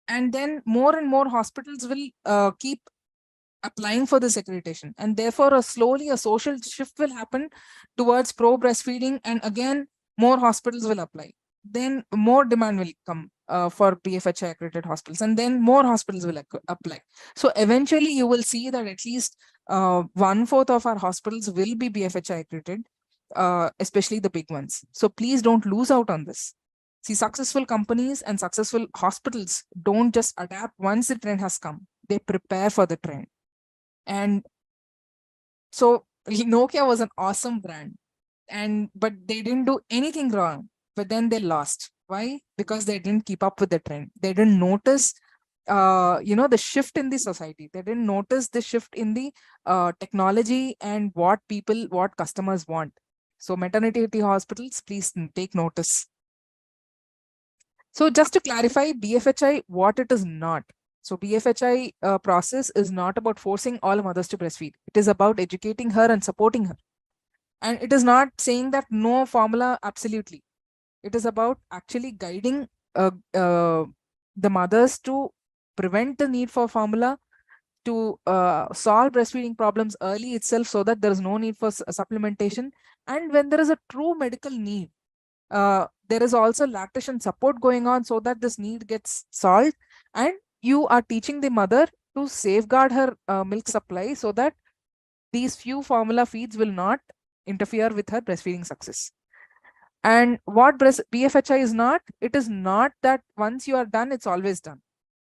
then more and more hospitals will keep applying for this accreditation. And therefore, slowly a social shift will happen towards pro breastfeeding. And again, more hospitals will apply. Then more demand will come for BFHI accredited hospitals, and then more hospitals will apply. So eventually you will see that at least 1/4 of our hospitals will be BFHI accredited, especially the big ones. So please don't lose out on this. See, successful companies and successful hospitals don't just adapt once the trend has come. They prepare for the trend. And so Nokia was an awesome brand, but they didn't do anything wrong. But then they lost. Why? Because they didn't keep up with the trend. They didn't notice, the shift in the society. They didn't notice the shift in the technology and what customers want. So maternity hospitals, please take notice. So just to clarify, BFHI, what it is not. So BFHI process is not about forcing all mothers to breastfeed. It is about educating her and supporting her. And it is not saying that no formula, absolutely. It is about actually guiding the mothers to prevent the need for formula, to solve breastfeeding problems early itself, so that there is no need for supplementation. And when there is a true medical need, there is also lactation support going on, so that this need gets solved. And you are teaching the mother to safeguard her milk supply, so that these few formula feeds will not interfere with her breastfeeding success. And what BFHI is not, it is not that once you are done, it's always done.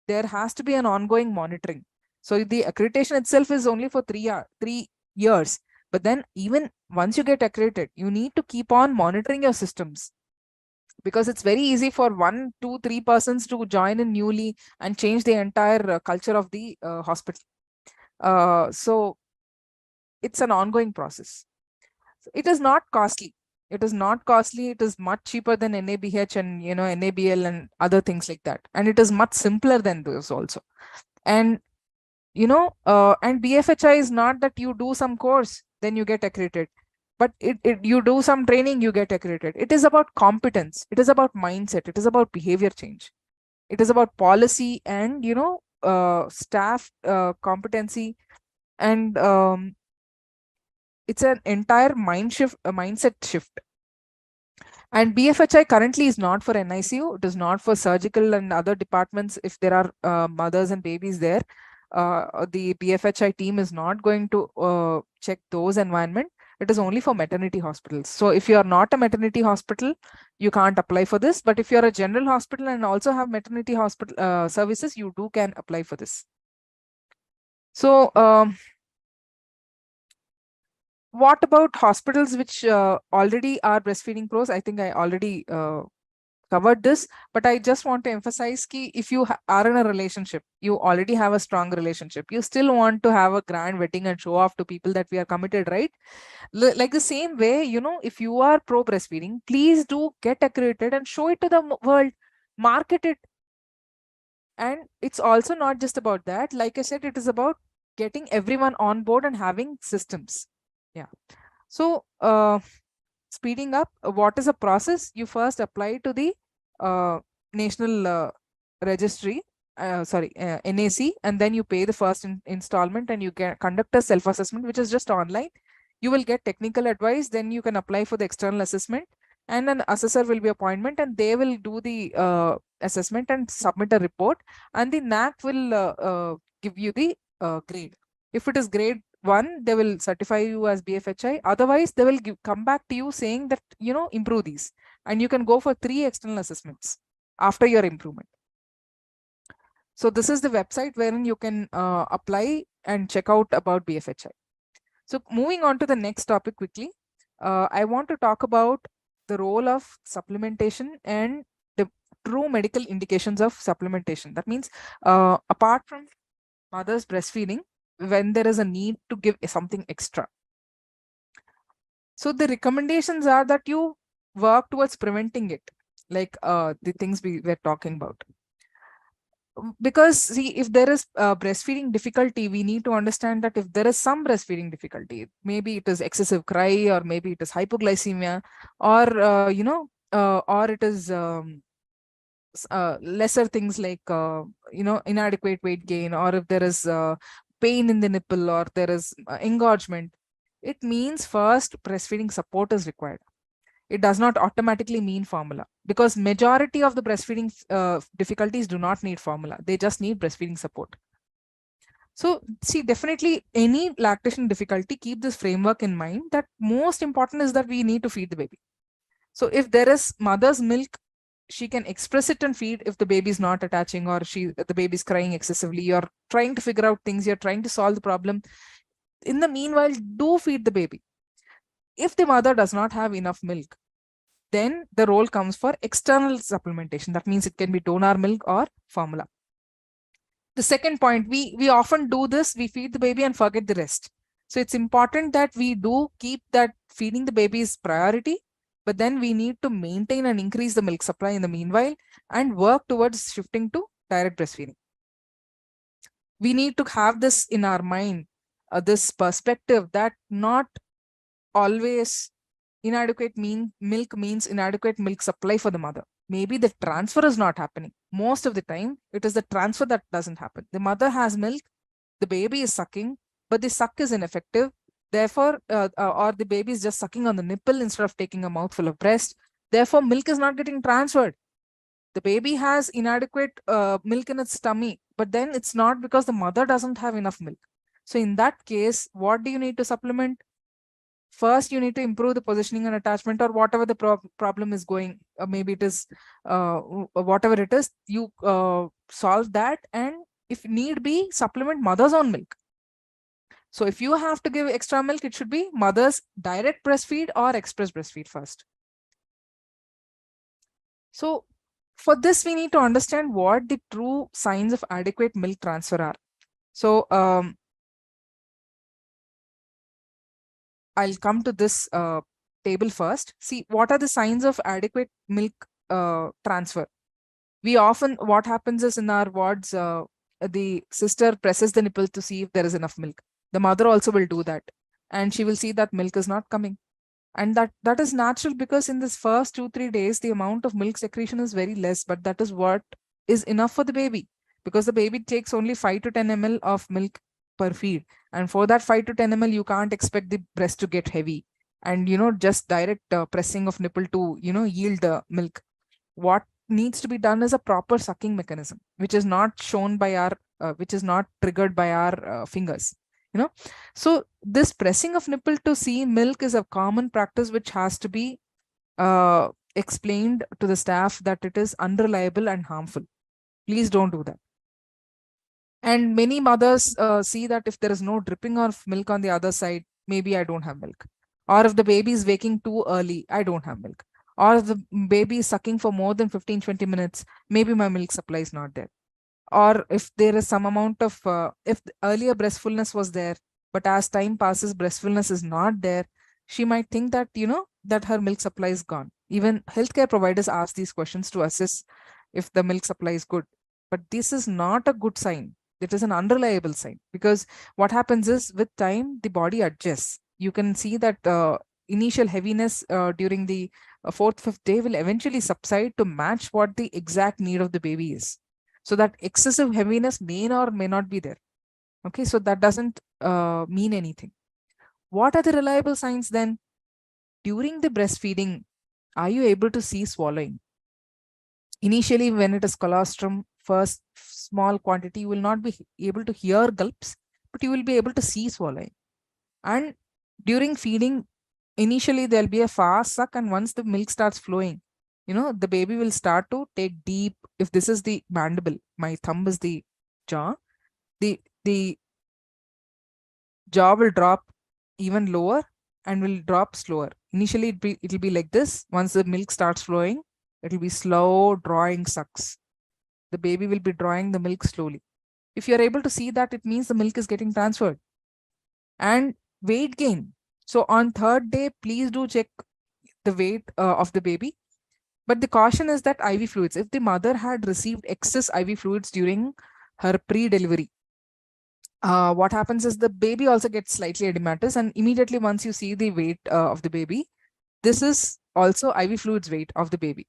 There has to be an ongoing monitoring. So the accreditation itself is only for 3 years. But then even once you get accredited, you need to keep on monitoring your systems, because it's very easy for 1, 2, 3 persons to join in newly and change the entire culture of the hospital. So it's an ongoing process. It is not costly. It is not costly. It is much cheaper than NABH and NABL and other things like that. And it is much simpler than those also. And and BFHI is not that you do some course, then you get accredited. But you do some training, you get accredited. It is about competence. It is about mindset. It is about behavior change. It is about policy and, staff competency. And it's an entire mindset shift. And BFHI currently is not for NICU. It is not for surgical and other departments if there are mothers and babies there. the BFHI team is not going to check those environment. It is only for maternity hospitals. So if you are not a maternity hospital, you can't apply for this. But if you're a general hospital and also have maternity hospital services, you can apply for this. So what about hospitals which already are breastfeeding pros? I think I already covered this, but I just want to emphasize ki if you are in a relationship, you already have a strong relationship, you still want to have a grand wedding and show off to people that we are committed, right? Like the same way, if you are pro breastfeeding, please do get accredited and show it to the world, market it. And it's also not just about that. Like I said, it is about getting everyone on board and having systems. Yeah. So speeding up, what is a process? You first apply to the national registry, NAC, and then you pay the first installment and you can conduct a self-assessment, which is just online. You will get technical advice, then you can apply for the external assessment, and an assessor will be appointment, and they will do the assessment and submit a report, and the NAC will give you the grade. If it is grade 1, they will certify you as BFHI. Otherwise, they will come back to you saying that, improve these. And you can go for 3 external assessments after your improvement. So this is the website wherein you can apply and check out about BFHI. So moving on to the next topic quickly, I want to talk about the role of supplementation and the true medical indications of supplementation. That means apart from mother's breastfeeding, when there is a need to give something extra. So the recommendations are that you work towards preventing it, like the things we were talking about. Because see, if there is breastfeeding difficulty, we need to understand that if there is some breastfeeding difficulty, maybe it is excessive cry, or maybe it is hypoglycemia, or or it is lesser things like inadequate weight gain, or if there is pain in the nipple, or there is engorgement, it means first breastfeeding support is required. It does not automatically mean formula, because majority of the breastfeeding difficulties do not need formula. They just need breastfeeding support. So see, definitely any lactation difficulty, keep this framework in mind, that most important is that we need to feed the baby. So if there is mother's milk, she can express it and feed. If the baby is not attaching, or the baby is crying excessively, you're trying to figure out things, you're trying to solve the problem. In the meanwhile, do feed the baby. If the mother does not have enough milk, then the role comes for external supplementation. That means it can be donor milk or formula. The second point, we often do this, we feed the baby and forget the rest. So it's important that we do keep that feeding the baby is priority, but then we need to maintain and increase the milk supply in the meanwhile and work towards shifting to direct breastfeeding. We need to have this in our mind, this perspective that not always inadequate milk means inadequate milk supply for the mother. Maybe the transfer is not happening. Most of the time, it is the transfer that doesn't happen. The mother has milk, the baby is sucking, but the suck is ineffective. Therefore, or the baby is just sucking on the nipple instead of taking a mouthful of breast. Therefore, milk is not getting transferred. The baby has inadequate milk in its tummy, but then it's not because the mother doesn't have enough milk. So in that case, what do you need to supplement? First, you need to improve the positioning and attachment, or whatever the problem is going. Maybe it is whatever it is, you solve that, and if need be, supplement mother's own milk. So if you have to give extra milk, it should be mother's direct breastfeed or express breastfeed first. So for this, we need to understand what the true signs of adequate milk transfer are. So I'll come to this table first. See, what are the signs of adequate milk transfer? We often, what happens is in our wards, the sister presses the nipple to see if there is enough milk. The mother also will do that, and she will see that milk is not coming. And that is natural, because in this first 2-3 days, the amount of milk secretion is very less, but that is what is enough for the baby, because the baby takes only 5 to 10 ml of milk per feed. And for that 5 to 10 ml, you can't expect the breast to get heavy and, just direct pressing of nipple to, yield the milk. What needs to be done is a proper sucking mechanism, which is not shown by our, which is not triggered by our fingers. So this pressing of nipple to see milk is a common practice which has to be explained to the staff that it is unreliable and harmful. Please don't do that. And many mothers see that if there is no dripping of milk on the other side, maybe I don't have milk. Or if the baby is waking too early, I don't have milk. Or if the baby is sucking for more than 15-20 minutes, maybe my milk supply is not there. Or if there is some amount of, if the earlier breastfulness was there, but as time passes, breastfulness is not there, she might think that, that her milk supply is gone. Even healthcare providers ask these questions to assess if the milk supply is good. But this is not a good sign. It is an unreliable sign, because what happens is with time, the body adjusts. You can see that initial heaviness during the fourth, fifth day will eventually subside to match what the exact need of the baby is. So that excessive heaviness may or may not be there. Okay, so that doesn't mean anything. What are the reliable signs then? During the breastfeeding, are you able to see swallowing? Initially, when it is colostrum, first small quantity, you will not be able to hear gulps, but you will be able to see swallowing. And during feeding, initially there'll be a fast suck, and once the milk starts flowing, the baby will start to take deep. If this is the mandible, my thumb is the jaw, the jaw will drop even lower and will drop slower. Initially, it'll be like this. Once the milk starts flowing, it'll be slow drawing sucks. The baby will be drawing the milk slowly. If you're able to see that, it means the milk is getting transferred. And weight gain. So on third day, please do check the weight of the baby. But the caution is that IV fluids, if the mother had received excess IV fluids during her pre-delivery, what happens is the baby also gets slightly edematous, and immediately once you see the weight of the baby, this is also IV fluids weight of the baby.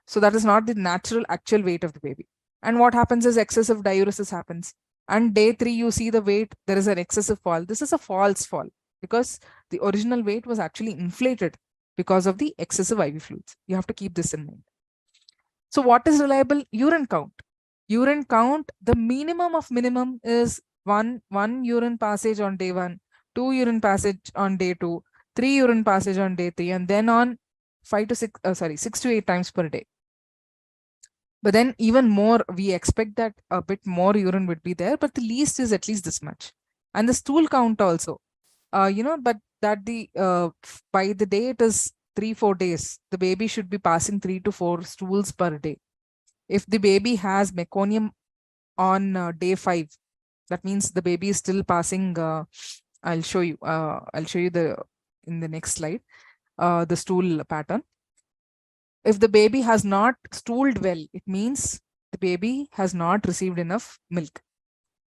So that is not the natural actual weight of the baby. And what happens is excessive diuresis happens. And day 3, you see the weight, there is an excessive fall. This is a false fall, because the original weight was actually inflated because of the excessive IV fluids. You have to keep this in mind. So what is reliable? Urine count. Urine count, the minimum of minimum is one urine passage on day 1, 2 urine passage on day 2, 3 urine passage on day 3, and then on 6 to 8 times per day. But then even more, we expect that a bit more urine would be there, but the least is at least this much. And the stool count also, but that by the day it is 3-4 days, the baby should be passing 3 to 4 stools per day. If the baby has meconium on day 5, that means the baby is still passing. I'll show you in the next slide, the stool pattern. If the baby has not stooled well, it means the baby has not received enough milk.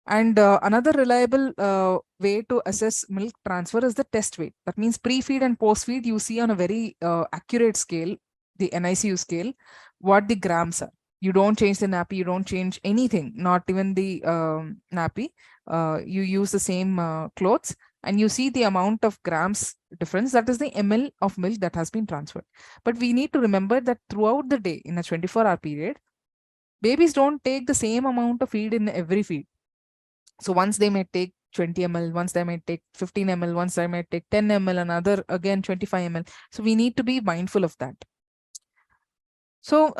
And another reliable way to assess milk transfer is the test weight. That means pre-feed and post-feed, you see on a very accurate scale, the NICU scale, what the grams are. You don't change the nappy, you don't change anything, not even the nappy. You use the same clothes, and you see the amount of grams difference. That is the ml of milk that has been transferred. But we need to remember that throughout the day, in a 24-hour period, babies don't take the same amount of feed in every feed. So once they may take 20 ml, once they may take 15 ml, once they may take 10 ml, another again 25 ml. So we need to be mindful of that. So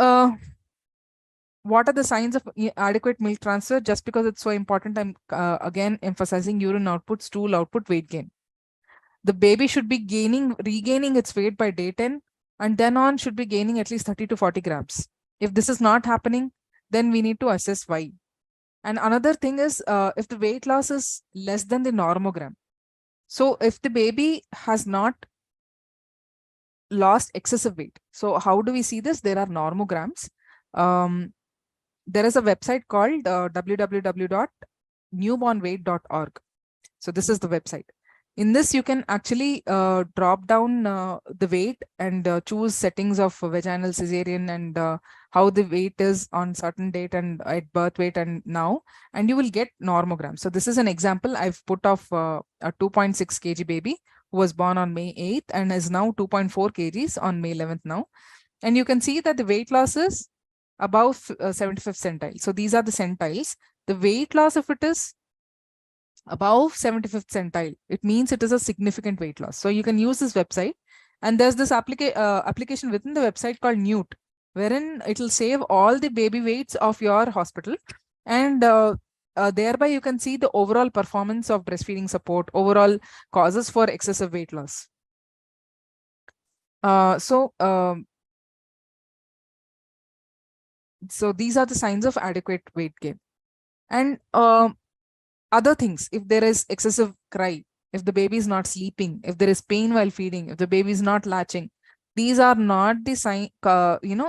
what are the signs of adequate milk transfer? Just because it's so important, I'm again emphasizing urine output, stool output, weight gain. The baby should be regaining its weight by day 10, and then on should be gaining at least 30 to 40 grams. If this is not happening, then we need to assess why. And another thing is if the weight loss is less than the normogram. So if the baby has not lost excessive weight. So how do we see this? There are normograms. There is a website called www.newbornweight.org. So this is the website. In this, you can actually drop down the weight and choose settings of vaginal, cesarean, and how the weight is on certain date and at birth weight and now, and you will get normograms. So this is an example I've put of a 2.6 kg baby who was born on May 8th and is now 2.4 kgs on May 11th now. And you can see that the weight loss is above 75th centile. So these are the centiles. The weight loss, if it is above 75th centile, it means it is a significant weight loss. So you can use this website, and there's this application within the website called Newt, wherein it will save all the baby weights of your hospital, and thereby you can see the overall performance of breastfeeding support, overall causes for excessive weight loss. So these are the signs of adequate weight gain. And other things, if there is excessive cry, if the baby is not sleeping, if there is pain while feeding, if the baby is not latching, these are not the sign,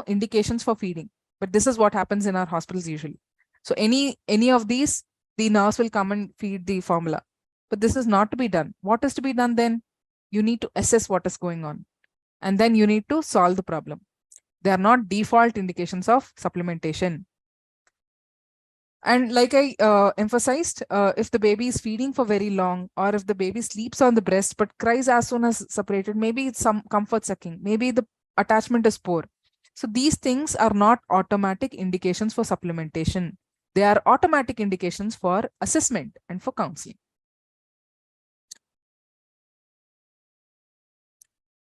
indications for feeding. But this is what happens in our hospitals usually. So any of these, the nurse will come and feed the formula. But this is not to be done. What is to be done then? You need to assess what is going on, and then you need to solve the problem. They are not default indications of supplementation. And like I emphasized, if the baby is feeding for very long, or if the baby sleeps on the breast but cries as soon as separated, maybe it's some comfort sucking, maybe the attachment is poor. So these things are not automatic indications for supplementation. They are automatic indications for assessment and for counseling.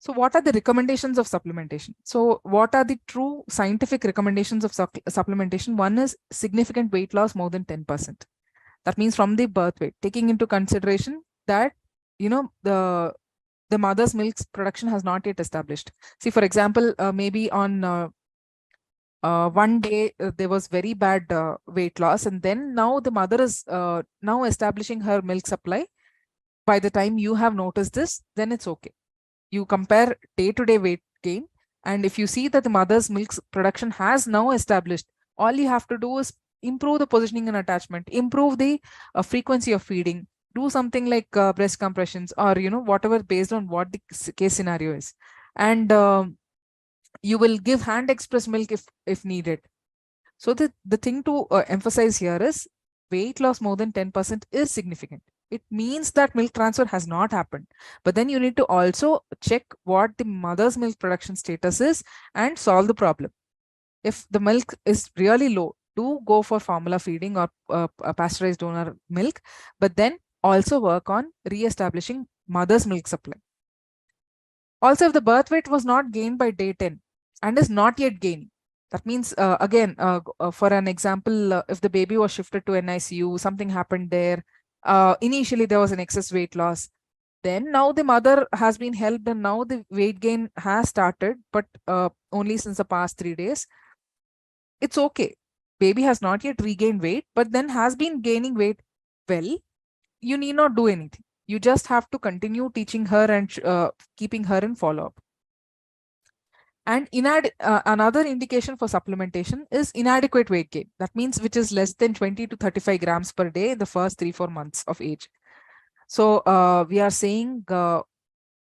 So what are the recommendations of supplementation? So what are the true scientific recommendations of supplementation? One is significant weight loss more than 10%. That means from the birth weight, taking into consideration that, the mother's milk production has not yet established. See, for example, maybe on one day there was very bad weight loss, and then now the mother is now establishing her milk supply. By the time you have noticed this, then it's okay. You compare day-to-day weight gain, and if you see that the mother's milk production has now established, all you have to do is improve the positioning and attachment, improve the frequency of feeding, do something like breast compressions, or whatever, based on what the case scenario is, and you will give hand express milk if needed. So the thing to emphasize here is weight loss more than 10% is significant. It means that milk transfer has not happened. But then you need to also check what the mother's milk production status is and solve the problem. If the milk is really low, do go for formula feeding or pasteurized donor milk, but then also work on re-establishing mother's milk supply. Also, if the birth weight was not gained by day 10 and is not yet gaining, that means, again, for an example, if the baby was shifted to NICU, something happened there, initially there was an excess weight loss, then now the mother has been helped and now the weight gain has started, but only since the past 3 days. It's okay. Baby has not yet regained weight, but then has been gaining weight. Well, you need not do anything. You just have to continue teaching her and keeping her in follow-up. And another indication for supplementation is inadequate weight gain. That means which is less than 20 to 35 grams per day in the first 3-4 months of age. So we are saying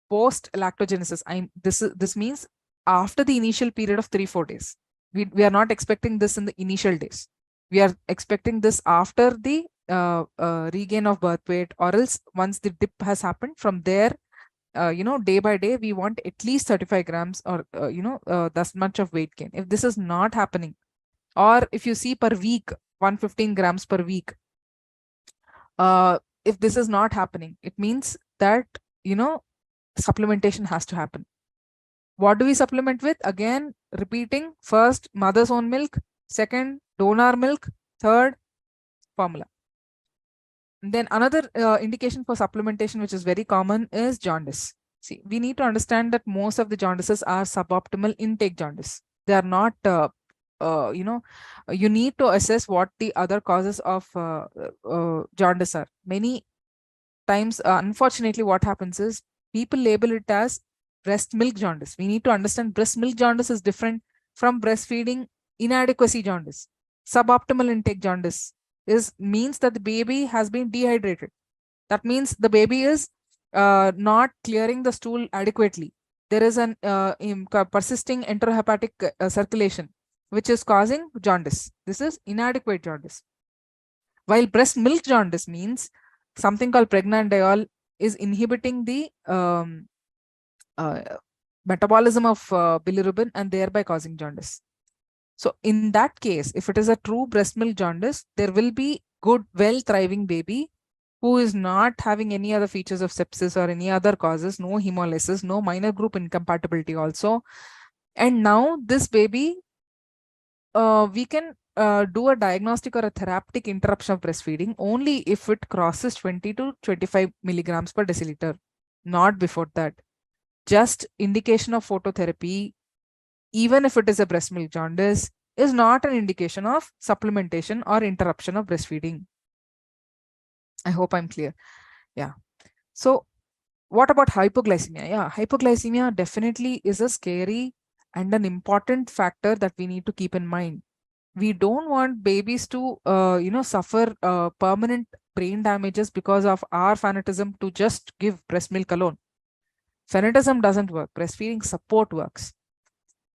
post lactogenesis. This means after the initial period of 3-4 days. We are not expecting this in the initial days. We are expecting this after the regain of birth weight, or else once the dip has happened, from there, day by day, we want at least 35 grams or, that much of weight gain. If this is not happening, or if you see per week, 115 grams per week, if this is not happening, it means that, supplementation has to happen. What do we supplement with? Again, repeating: first, mother's own milk; second, donor milk; third, formula. And then another indication for supplementation, which is very common, is jaundice. See, we need to understand that most of the jaundices are suboptimal intake jaundice. They are not, you need to assess what the other causes of jaundice are. Many times, unfortunately, what happens is people label it as breast milk jaundice. We need to understand breast milk jaundice is different from breastfeeding inadequacy jaundice. Suboptimal intake jaundice means that the baby has been dehydrated. That means the baby is not clearing the stool adequately. There is an persisting enterohepatic circulation, which is causing jaundice. This is inadequate jaundice. While breast milk jaundice means something called pregnenolone is inhibiting the metabolism of bilirubin and thereby causing jaundice. So in that case, if it is a true breast milk jaundice, there will be good, well thriving baby who is not having any other features of sepsis or any other causes, no hemolysis, no minor group incompatibility also. And now this baby, we can do a diagnostic or a therapeutic interruption of breastfeeding only if it crosses 20 to 25 milligrams per deciliter, not before that. Just indication of phototherapy, even if it is a breast milk jaundice, is not an indication of supplementation or interruption of breastfeeding. I hope I'm clear. Yeah. So what about hypoglycemia? Yeah, hypoglycemia definitely is a scary and an important factor that we need to keep in mind. We don't want babies to, suffer permanent brain damages because of our fanatism to just give breast milk alone. Fanatism doesn't work. Breastfeeding support works.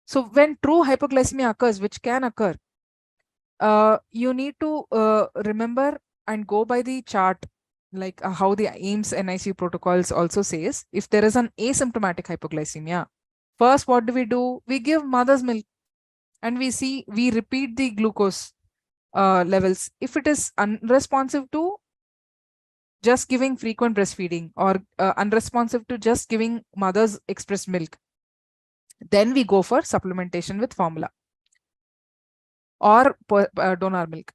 So when true hypoglycemia occurs, which can occur, you need to remember and go by the chart, like how the AIMS NIC protocols also says. If there is an asymptomatic hypoglycemia, first what do? We give mother's milk and we repeat the glucose levels. If it is unresponsive to just giving frequent breastfeeding or unresponsive to just giving mother's expressed milk, then we go for supplementation with formula or donor milk.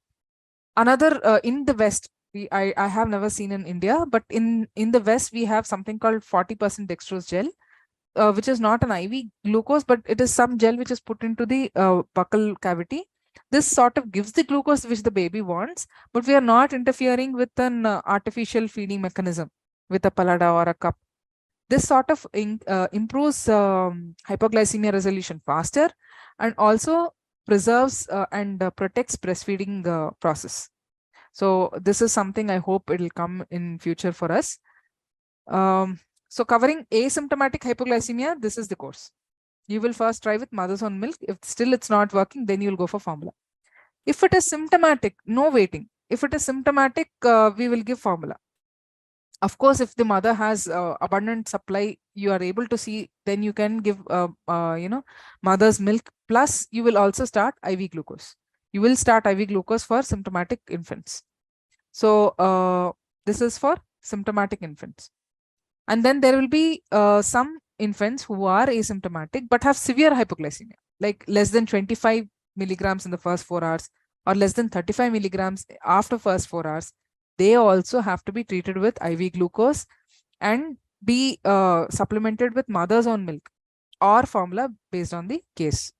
Another in the West, I have never seen in India, but in the West, we have something called 40% dextrose gel, which is not an IV glucose, but it is some gel which is put into the buccal cavity. This sort of gives the glucose which the baby wants, but we are not interfering with an artificial feeding mechanism with a palada or a cup. This sort of improves hypoglycemia resolution faster and also preserves and protects breastfeeding process. So this is something I hope it will come in future for us. So covering asymptomatic hypoglycemia, this is the course. You will first try with mother's own milk. If still it's not working, then you'll go for formula. If it is symptomatic, no waiting. If it is symptomatic, we will give formula. Of course, if the mother has abundant supply, you are able to see, then you can give, mother's milk. Plus, you will also start IV glucose. You will start IV glucose for symptomatic infants. So this is for symptomatic infants. And then there will be some infants who are asymptomatic but have severe hypoglycemia, like less than 25 milligrams in the first 4 hours or less than 35 milligrams after first 4 hours. They also have to be treated with IV glucose and be supplemented with mother's own milk or formula based on the case.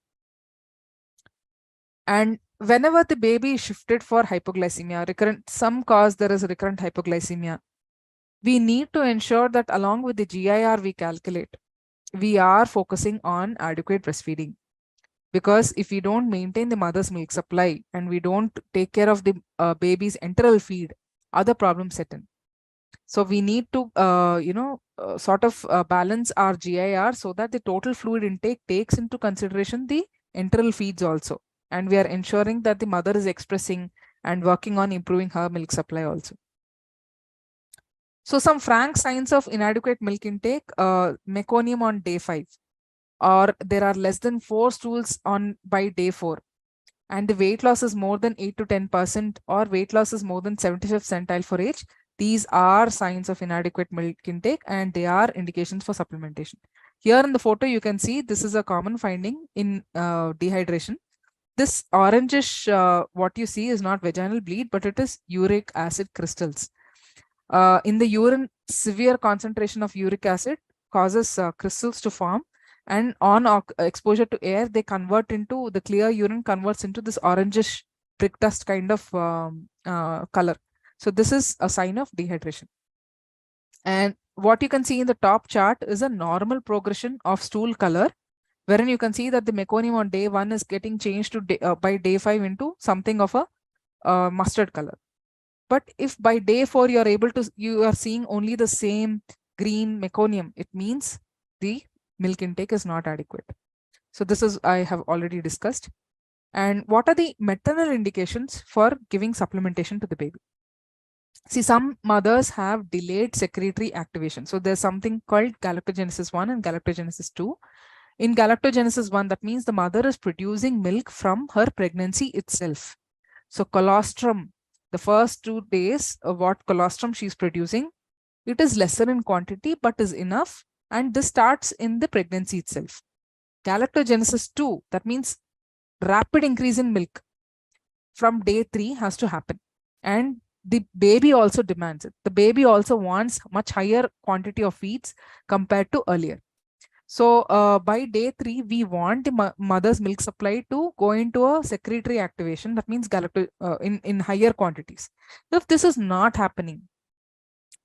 And whenever the baby is shifted for hypoglycemia, some cause there is recurrent hypoglycemia, we need to ensure that along with the GIR we calculate, we are focusing on adequate breastfeeding. Because if we don't maintain the mother's milk supply and we don't take care of the baby's enteral feed, other problems set in. So we need to, balance our GIR so that the total fluid intake takes into consideration the enteral feeds also. And we are ensuring that the mother is expressing and working on improving her milk supply also. So some frank signs of inadequate milk intake, meconium on day 5, or there are less than 4 stools by day 4, and the weight loss is more than 8 to 10%, or weight loss is more than 75th centile for age. These are signs of inadequate milk intake and they are indications for supplementation. Here in the photo, you can see this is a common finding in dehydration. This orangish, what you see is not vaginal bleed, but it is uric acid crystals. In the urine, severe concentration of uric acid causes crystals to form, and on exposure to air, they convert into, the clear urine converts into this orangish brick dust kind of color. So this is a sign of dehydration. And what you can see in the top chart is a normal progression of stool color, wherein you can see that the meconium on day 1 is getting changed to by day 5 into something of a mustard color. But if by day 4 you are seeing only the same green meconium, it means the milk intake is not adequate. So this is, I have already discussed. And what are the maternal indications for giving supplementation to the baby? See, some mothers have delayed secretory activation. So there's something called galactogenesis 1 and galactogenesis 2. In galactogenesis 1, that means the mother is producing milk from her pregnancy itself. So colostrum, the first 2 days of what colostrum she's producing, it is lesser in quantity but is enough, and this starts in the pregnancy itself. Galactogenesis 2, that means rapid increase in milk from day 3 has to happen, and the baby also demands it. The baby also wants much higher quantity of feeds compared to earlier. So by day 3, we want the mother's milk supply to go into a secretory activation. That means in higher quantities. If this is not happening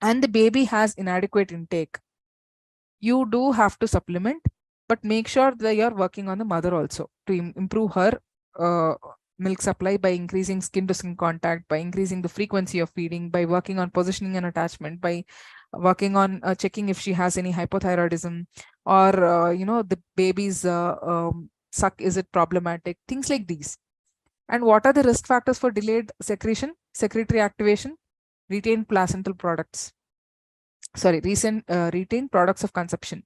and the baby has inadequate intake, you do have to supplement, but make sure that you're working on the mother also to improve her uh, milk supply by increasing skin to skin contact, by increasing the frequency of feeding, by working on positioning and attachment, by working on checking if she has any hypothyroidism, or the baby's suck, is it problematic, things like these. And what are the risk factors for delayed secretory activation? Retained placental products, retained products of conception,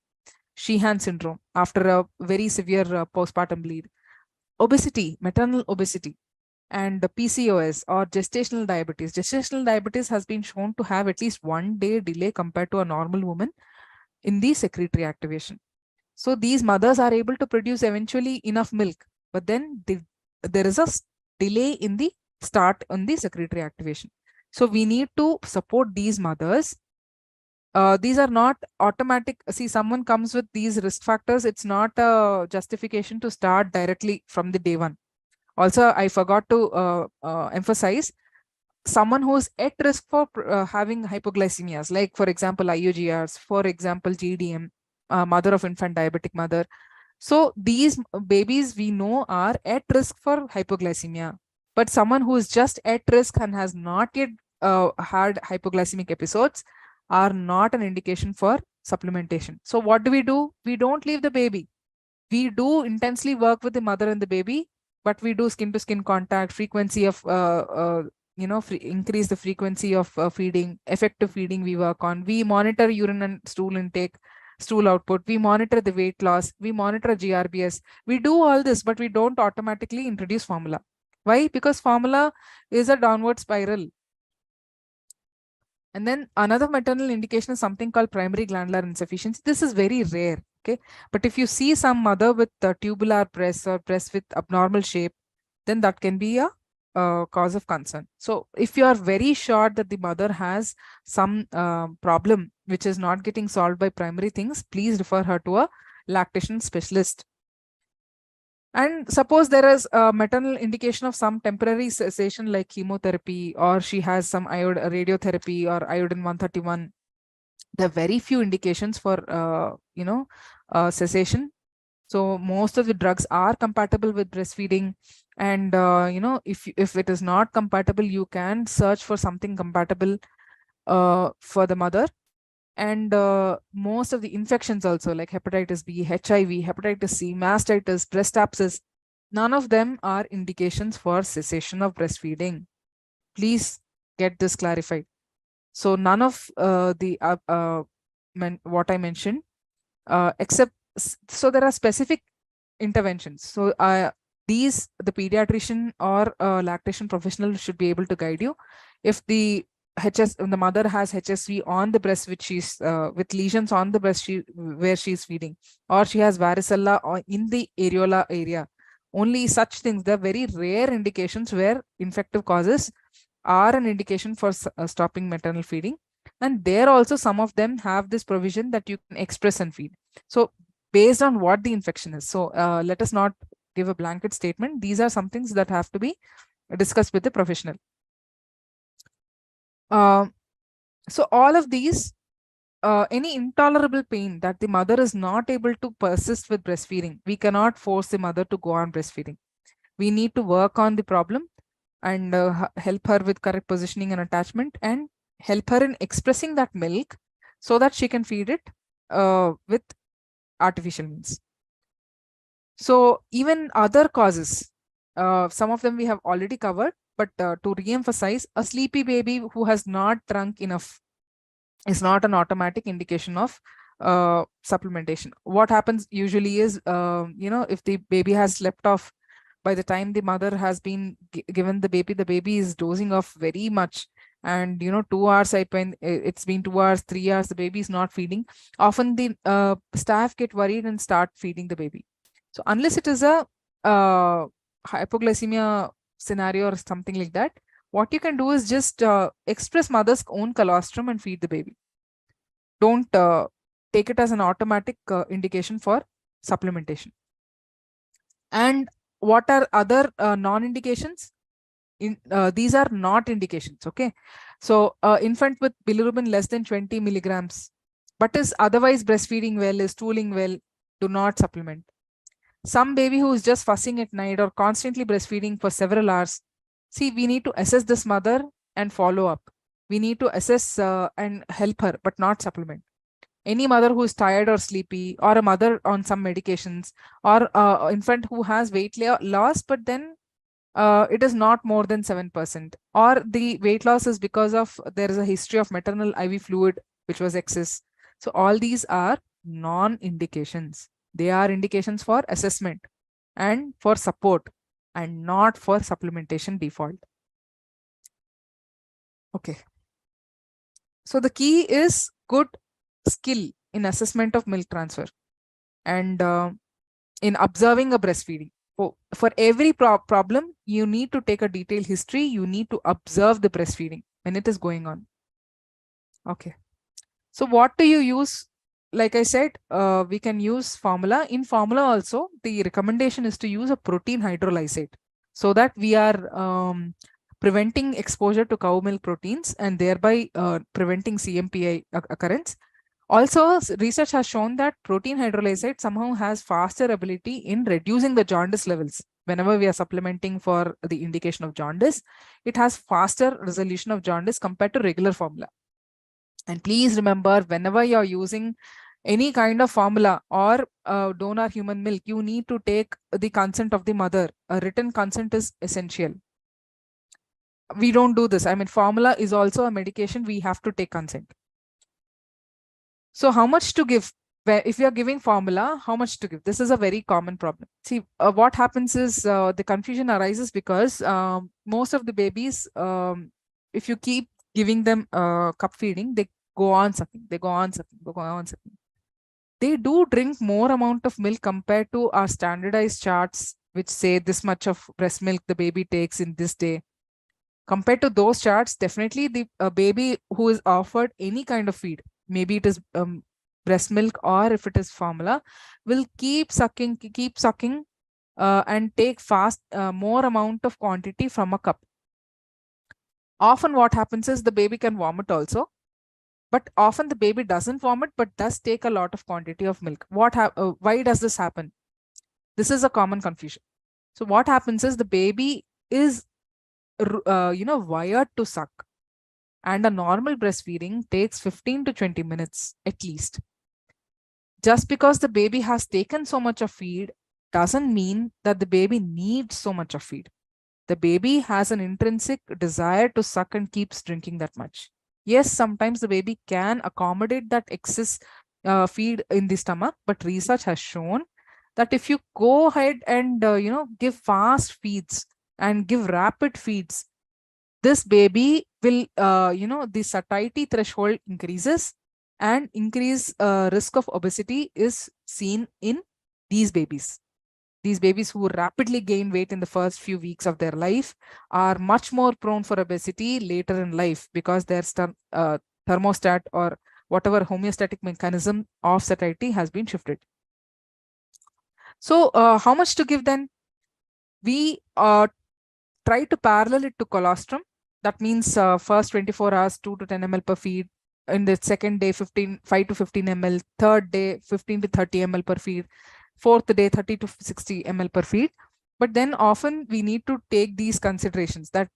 Sheehan syndrome after a very severe postpartum bleed, obesity, maternal obesity, and the PCOS or gestational diabetes. Gestational diabetes has been shown to have at least 1 day delay compared to a normal woman in the secretory activation. So these mothers are able to produce eventually enough milk, but then there is a delay in the start on the secretory activation. So we need to support these mothers. These are not automatic. See, someone comes with these risk factors. It's not a justification to start directly from the day one. Also, I forgot to emphasize, someone who's at risk for having hypoglycemias, like for example, IUGRs, for example, GDM, mother of infant diabetic mother. So these babies we know are at risk for hypoglycemia, but someone who is just at risk and has not yet had hypoglycemic episodes are not an indication for supplementation. So what do? We don't leave the baby. We do intensely work with the mother and the baby, but we do skin to skin contact, frequency of increase the frequency of feeding, effective feeding we work on. We monitor urine and stool intake, stool output. We monitor the weight loss. We monitor GRBS. We do all this, but we don't automatically introduce formula. Why? Because formula is a downward spiral. And then another maternal indication is something called primary glandular insufficiency. This is very rare. Okay. But if you see some mother with tubular breasts or breasts with abnormal shape, then that can be a cause of concern. So if you are very sure that the mother has some problem which is not getting solved by primary things, please refer her to a lactation specialist. And suppose there is a maternal indication of some temporary cessation like chemotherapy, or she has some radiotherapy or iodine 131. There are very few indications for cessation. So most of the drugs are compatible with breastfeeding, and if it is not compatible, you can search for something compatible for the mother. And most of the infections also, like hepatitis B, HIV, hepatitis C, mastitis, breast abscess, none of them are indications for cessation of breastfeeding. Please get this clarified. So none of what I mentioned, except, so there are specific interventions. So the pediatrician or lactation professional should be able to guide you. If the mother has HSV on the breast, which she's with lesions on the breast where she's feeding, or she has varicella in the areola area, only such things. They're very rare indications where infective causes are an indication for stopping maternal feeding. And there also some of them have this provision that you can express and feed. So based on what the infection is. So let us not give a blanket statement. These are some things that have to be discussed with the professional. So all of these, any intolerable pain that the mother is not able to persist with breastfeeding, we cannot force the mother to go on breastfeeding. We need to work on the problem and help her with correct positioning and attachment, and help her in expressing that milk so that she can feed it with artificial means. So even other causes, some of them we have already covered, but to re-emphasize, a sleepy baby who has not drunk enough is not an automatic indication of supplementation. What happens usually is, if the baby has slept off by the time the mother has been given the baby is dozing off very much. And 2 hours, it's been 2 hours, 3 hours, the baby is not feeding. Often the staff get worried and start feeding the baby. So unless it is a hypoglycemia scenario or something like that, what you can do is just express mother's own colostrum and feed the baby. Don't take it as an automatic indication for supplementation. And what are other non-indications? These are not indications. Okay, so infant with bilirubin less than 20 milligrams, but is otherwise breastfeeding well, is stooling well, do not supplement. Some baby who is just fussing at night or constantly breastfeeding for several hours, see, we need to assess this mother and follow up. We need to assess and help her, but not supplement. Any mother who is tired or sleepy, or a mother on some medications, or infant who has weight loss, but then it is not more than 7%, or the weight loss is because of there is a history of maternal IV fluid which was excess. So all these are non-indications. They are indications for assessment and for support, and not for supplementation default. Okay. So the key is good skill in assessment of milk transfer and in observing a breastfeeding. For every problem, you need to take a detailed history. You need to observe the breastfeeding when it is going on. Okay. So what do you use? Like I said, we can use formula. In formula also, the recommendation is to use a protein hydrolysate so that we are preventing exposure to cow milk proteins and thereby preventing CMPI occurrence. Also, research has shown that protein hydrolysate somehow has faster ability in reducing the jaundice levels. Whenever we are supplementing for the indication of jaundice, it has faster resolution of jaundice compared to regular formula. And please remember, whenever you're using any kind of formula or donor human milk, you need to take the consent of the mother. A written consent is essential. We don't do this. I mean, formula is also a medication. We have to take consent. So how much to give? If you are giving formula, how much to give? This is a very common problem. See, what happens is the confusion arises because most of the babies, if you keep giving them cup feeding, they go on sucking, they go on sucking, they go on sucking. They do drink more amount of milk compared to our standardized charts, which say this much of breast milk the baby takes in this day. Compared to those charts, definitely the baby who is offered any kind of feed, maybe it is breast milk or if it is formula, will keep sucking and take more amount of quantity from a cup. Often what happens is the baby can vomit also, but often the baby doesn't vomit but does take a lot of quantity of milk. Why does this happen? This is a common confusion. So what happens is the baby is wired to suck, and a normal breastfeeding takes 15 to 20 minutes at least. Just because the baby has taken so much of feed doesn't mean that the baby needs so much of feed. The baby has an intrinsic desire to suck and keeps drinking that much. Yes, sometimes the baby can accommodate that excess feed in the stomach, but research has shown that if you go ahead and give fast feeds and give rapid feeds, this baby will the satiety threshold increases, and increase risk of obesity is seen in these babies. These babies who rapidly gain weight in the first few weeks of their life are much more prone for obesity later in life because their thermostat or whatever homeostatic mechanism of satiety has been shifted. So how much to give then? We try to parallel it to colostrum. That means first 24 hours, 2 to 10 ml per feed. In the second day, 5 to 15 ml. Third day, 15 to 30 ml per feed. Fourth day, 30 to 60 ml per feed. But then often we need to take these considerations that,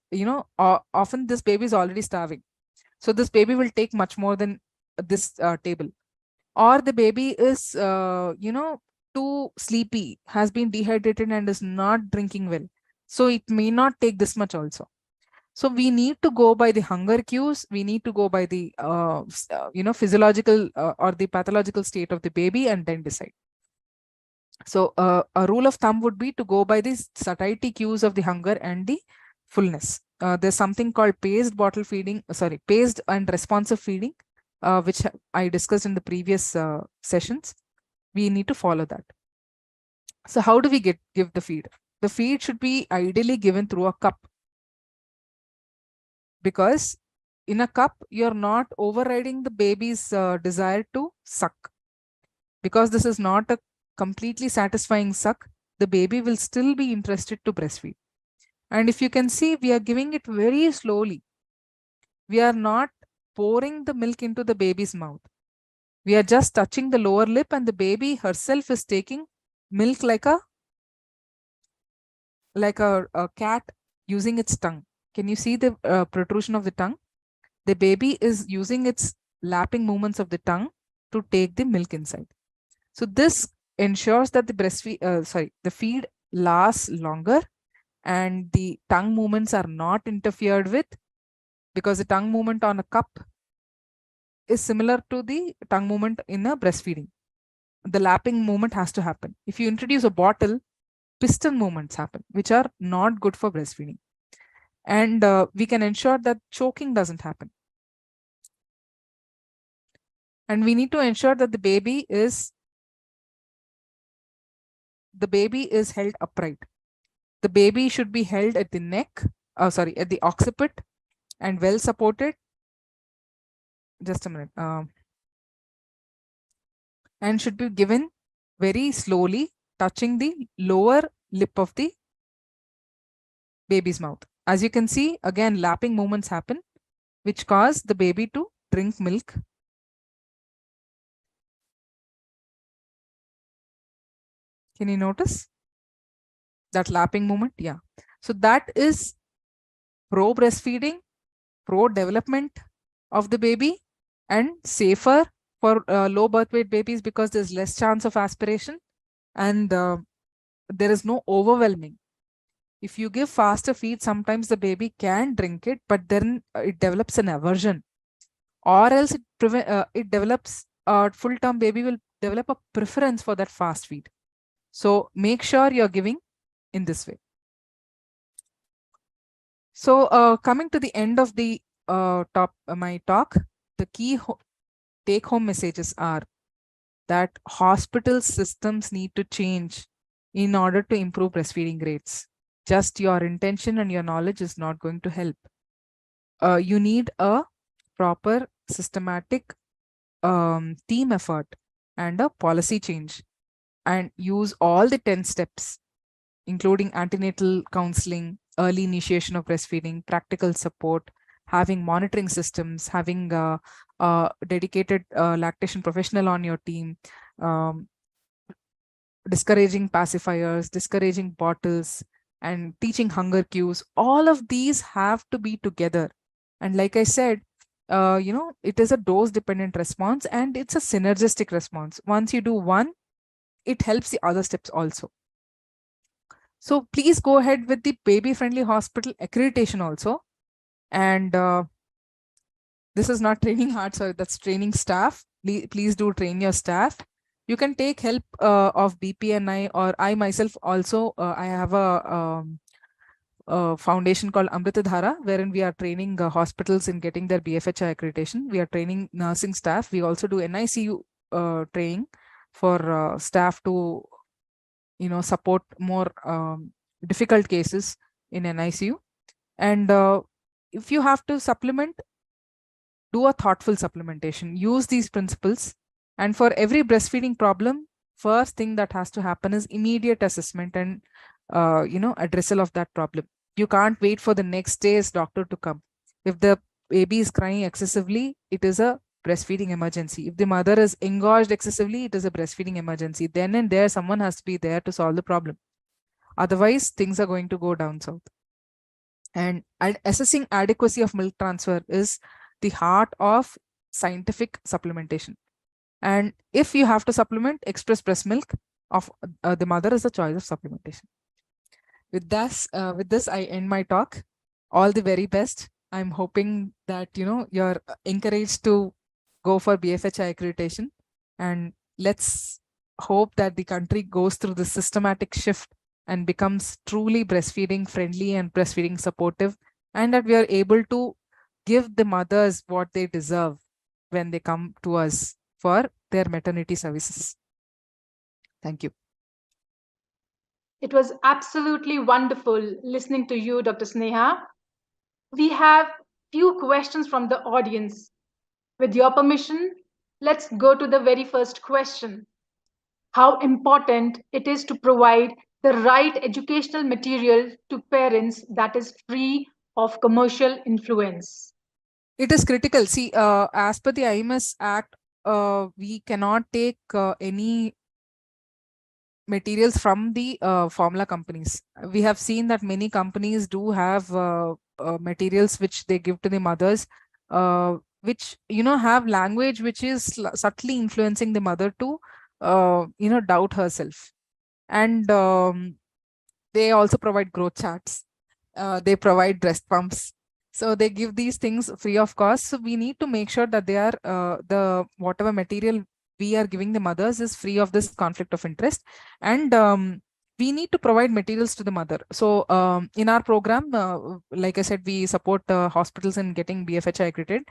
often this baby is already starving. So this baby will take much more than this table. Or the baby is, too sleepy, has been dehydrated and is not drinking well. So it may not take this much also. So we need to go by the hunger cues. We need to go by the physiological or the pathological state of the baby and then decide. So a rule of thumb would be to go by the satiety cues of the hunger and the fullness. There's something called paced and responsive feeding, which I discussed in the previous sessions. We need to follow that. So how do we give the feed? The feed should be ideally given through a cup, because in a cup, you're not overriding the baby's desire to suck. Because this is not a completely satisfying suck, the baby will still be interested to breastfeed. And if you can see, we are giving it very slowly. We are not pouring the milk into the baby's mouth. We are just touching the lower lip, and the baby herself is taking milk like a cat using its tongue. Can you see the protrusion of the tongue? The baby is using its lapping movements of the tongue to take the milk inside. So this ensures that the feed lasts longer and the tongue movements are not interfered with, because the tongue movement on a cup is similar to the tongue movement in a breastfeeding. The lapping movement has to happen. If you introduce a bottle, piston movements happen, which are not good for breastfeeding. And we can ensure that choking doesn't happen. And we need to ensure that the baby is held upright. The baby should be held at the neck, at the occiput, and well supported. Just a minute. And should be given very slowly, touching the lower lip of the baby's mouth. As you can see, again, lapping movements happen, which cause the baby to drink milk. Can you notice that lapping movement? Yeah. So that is pro breastfeeding, pro development of the baby, and safer for low birth weight babies because there's less chance of aspiration and there is no overwhelming. If you give faster feed, sometimes the baby can drink it, but then it develops an aversion, or else it develops a full-term baby will develop a preference for that fast feed. So make sure you're giving in this way. So coming to the end of the my talk, the key take-home messages are that hospital systems need to change in order to improve breastfeeding rates. Just your intention and your knowledge is not going to help. You need a proper systematic team effort and a policy change, and use all the 10 steps, including antenatal counseling, early initiation of breastfeeding, practical support, having monitoring systems, having a dedicated lactation professional on your team, discouraging pacifiers, discouraging bottles, and teaching hunger cues. All of these have to be together. And like I said, it is a dose dependent response and it's a synergistic response. Once you do one, it helps the other steps also. So please go ahead with the baby friendly hospital accreditation also. And this is not training hard, so that's training staff. Please do train your staff. You can take help of BPNI, or I myself also, I have a foundation called Amritadhara, wherein we are training hospitals in getting their BFHI accreditation. We are training nursing staff. We also do NICU training for staff to, support more difficult cases in NICU. And if you have to supplement, do a thoughtful supplementation. Use these principles. And for every breastfeeding problem, first thing that has to happen is immediate assessment and, addressal of that problem. You can't wait for the next day's doctor to come. If the baby is crying excessively, it is a breastfeeding emergency. If the mother is engorged excessively, it is a breastfeeding emergency. Then and there, someone has to be there to solve the problem. Otherwise, things are going to go down south. And assessing adequacy of milk transfer is the heart of scientific supplementation. And if you have to supplement, express breast milk of the mother is the choice of supplementation. With this, I end my talk. all the very best. I'm hoping that, you're encouraged to go for BFHI accreditation, and let's hope that the country goes through this systematic shift and becomes truly breastfeeding friendly and breastfeeding supportive, and that we are able to give the mothers what they deserve when they come to us for their maternity services. Thank you. It was absolutely wonderful listening to you, Dr. Sneha. We have few questions from the audience. With your permission, let's go to the very first question. How important it is to provide the right educational material to parents that is free of commercial influence. It is critical. See, as per the IMS Act, we cannot take any materials from the formula companies. We have seen that many companies do have materials which they give to the mothers, which have language which is subtly influencing the mother to doubt herself. And they also provide growth charts. They provide breast pumps. So they give these things free of cost. So we need to make sure that they are the whatever material we are giving the mothers is free of this conflict of interest. And we need to provide materials to the mother. So in our program, like I said, we support hospitals in getting BFHI accredited.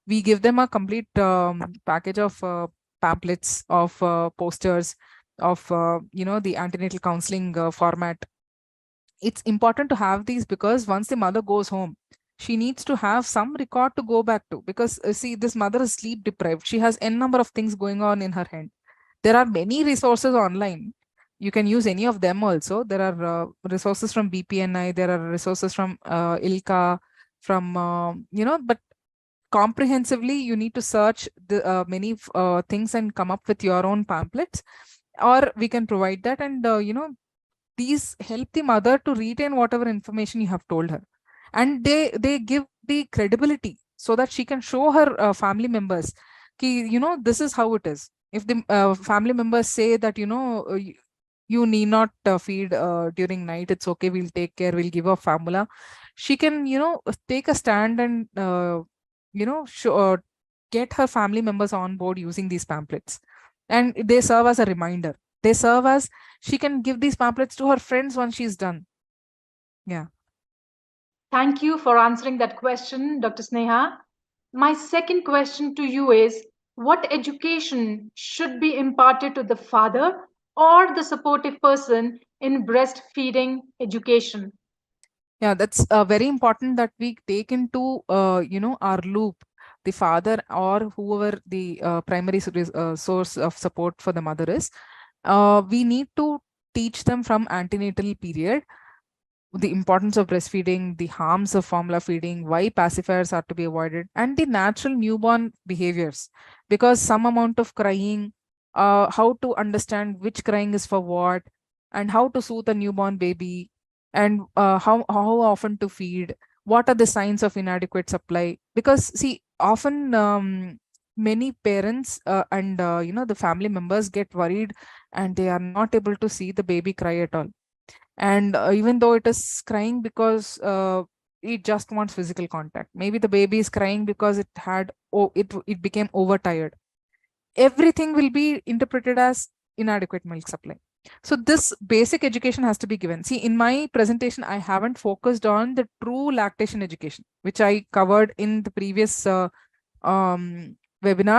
We give them a complete package of pamphlets, of posters, of the antenatal counseling format. It's important to have these because once the mother goes home, she needs to have some record to go back to, because see, this mother is sleep deprived. She has n number of things going on in her hand. There are many resources online. You can use any of them also. There are resources from BPNI, there are resources from ILCA, from but comprehensively you need to search the many things and come up with your own pamphlets, or we can provide that. And these help the mother to retain whatever information you have told her, and they give the credibility so that she can show her family members ki, this is how it is. If the family members say that you need not feed during night, it's okay, we'll take care, we'll give a formula, she can take a stand and show, get her family members on board using these pamphlets. And they serve as a reminder. They serve as, she can give these pamphlets to her friends once she's done. Yeah. Thank you for answering that question, Dr. Sneha. My second question to you is, what education should be imparted to the father or the supportive person in breastfeeding education? Yeah, that's very important that we take into our loop the father or whoever the primary source of support for the mother is. We need to teach them from antenatal period the importance of breastfeeding, the harms of formula feeding, why pacifiers are to be avoided, and the natural newborn behaviors. Because some amount of crying, how to understand which crying is for what, and how to soothe a newborn baby, and how often to feed, what are the signs of inadequate supply. Because see, often many parents and the family members get worried, and they are not able to see the baby cry at all. And even though it is crying because it just wants physical contact, maybe the baby is crying because it had, it became overtired, everything will be interpreted as inadequate milk supply. So this basic education has to be given. See, in my presentation I haven't focused on the true lactation education, which I covered in the previous webinars.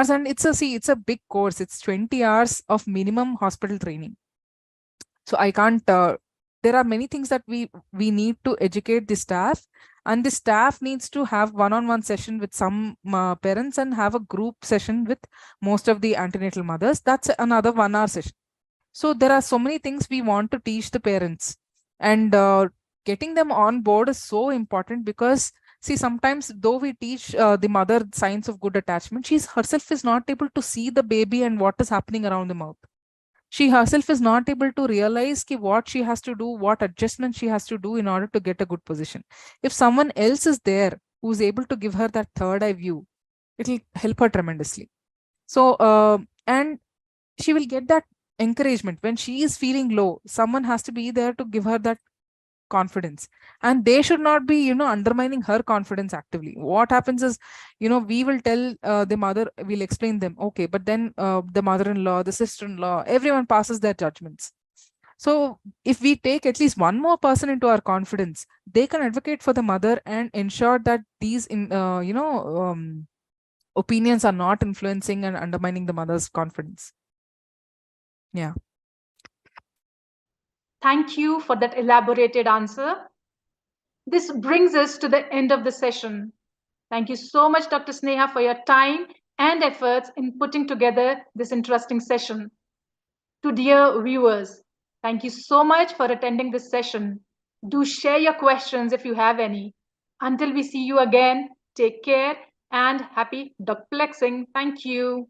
And it's a big course. It's 20 hours of minimum hospital training. So I can't there are many things that we need to educate the staff, and the staff needs to have one-on-one session with some parents and have a group session with most of the antenatal mothers. That's another 1 hour session. So there are so many things we want to teach the parents, and getting them on board is so important. Because see, sometimes though we teach the mother signs of good attachment, she's herself is not able to see the baby and what is happening around the mouth. She herself is not able to realize what she has to do, what adjustment she has to do in order to get a good position. If someone else is there who's able to give her that third eye view, it'll help her tremendously. So, and she will get that encouragement when she is feeling low. Someone has to be there to give her that confidence, and they should not be, undermining her confidence actively. What happens is, we will tell the mother, we'll explain them, okay, but then the mother-in-law, the sister-in-law, everyone passes their judgments. So if we take at least one more person into our confidence, they can advocate for the mother and ensure that these opinions are not influencing and undermining the mother's confidence. Yeah. Thank you for that elaborated answer. This brings us to the end of the session. Thank you so much, Dr. Sneha, for your time and efforts in putting together this interesting session. To dear viewers, thank you so much for attending this session. Do share your questions if you have any. Until we see you again, take care and happy ducplexing. Thank you.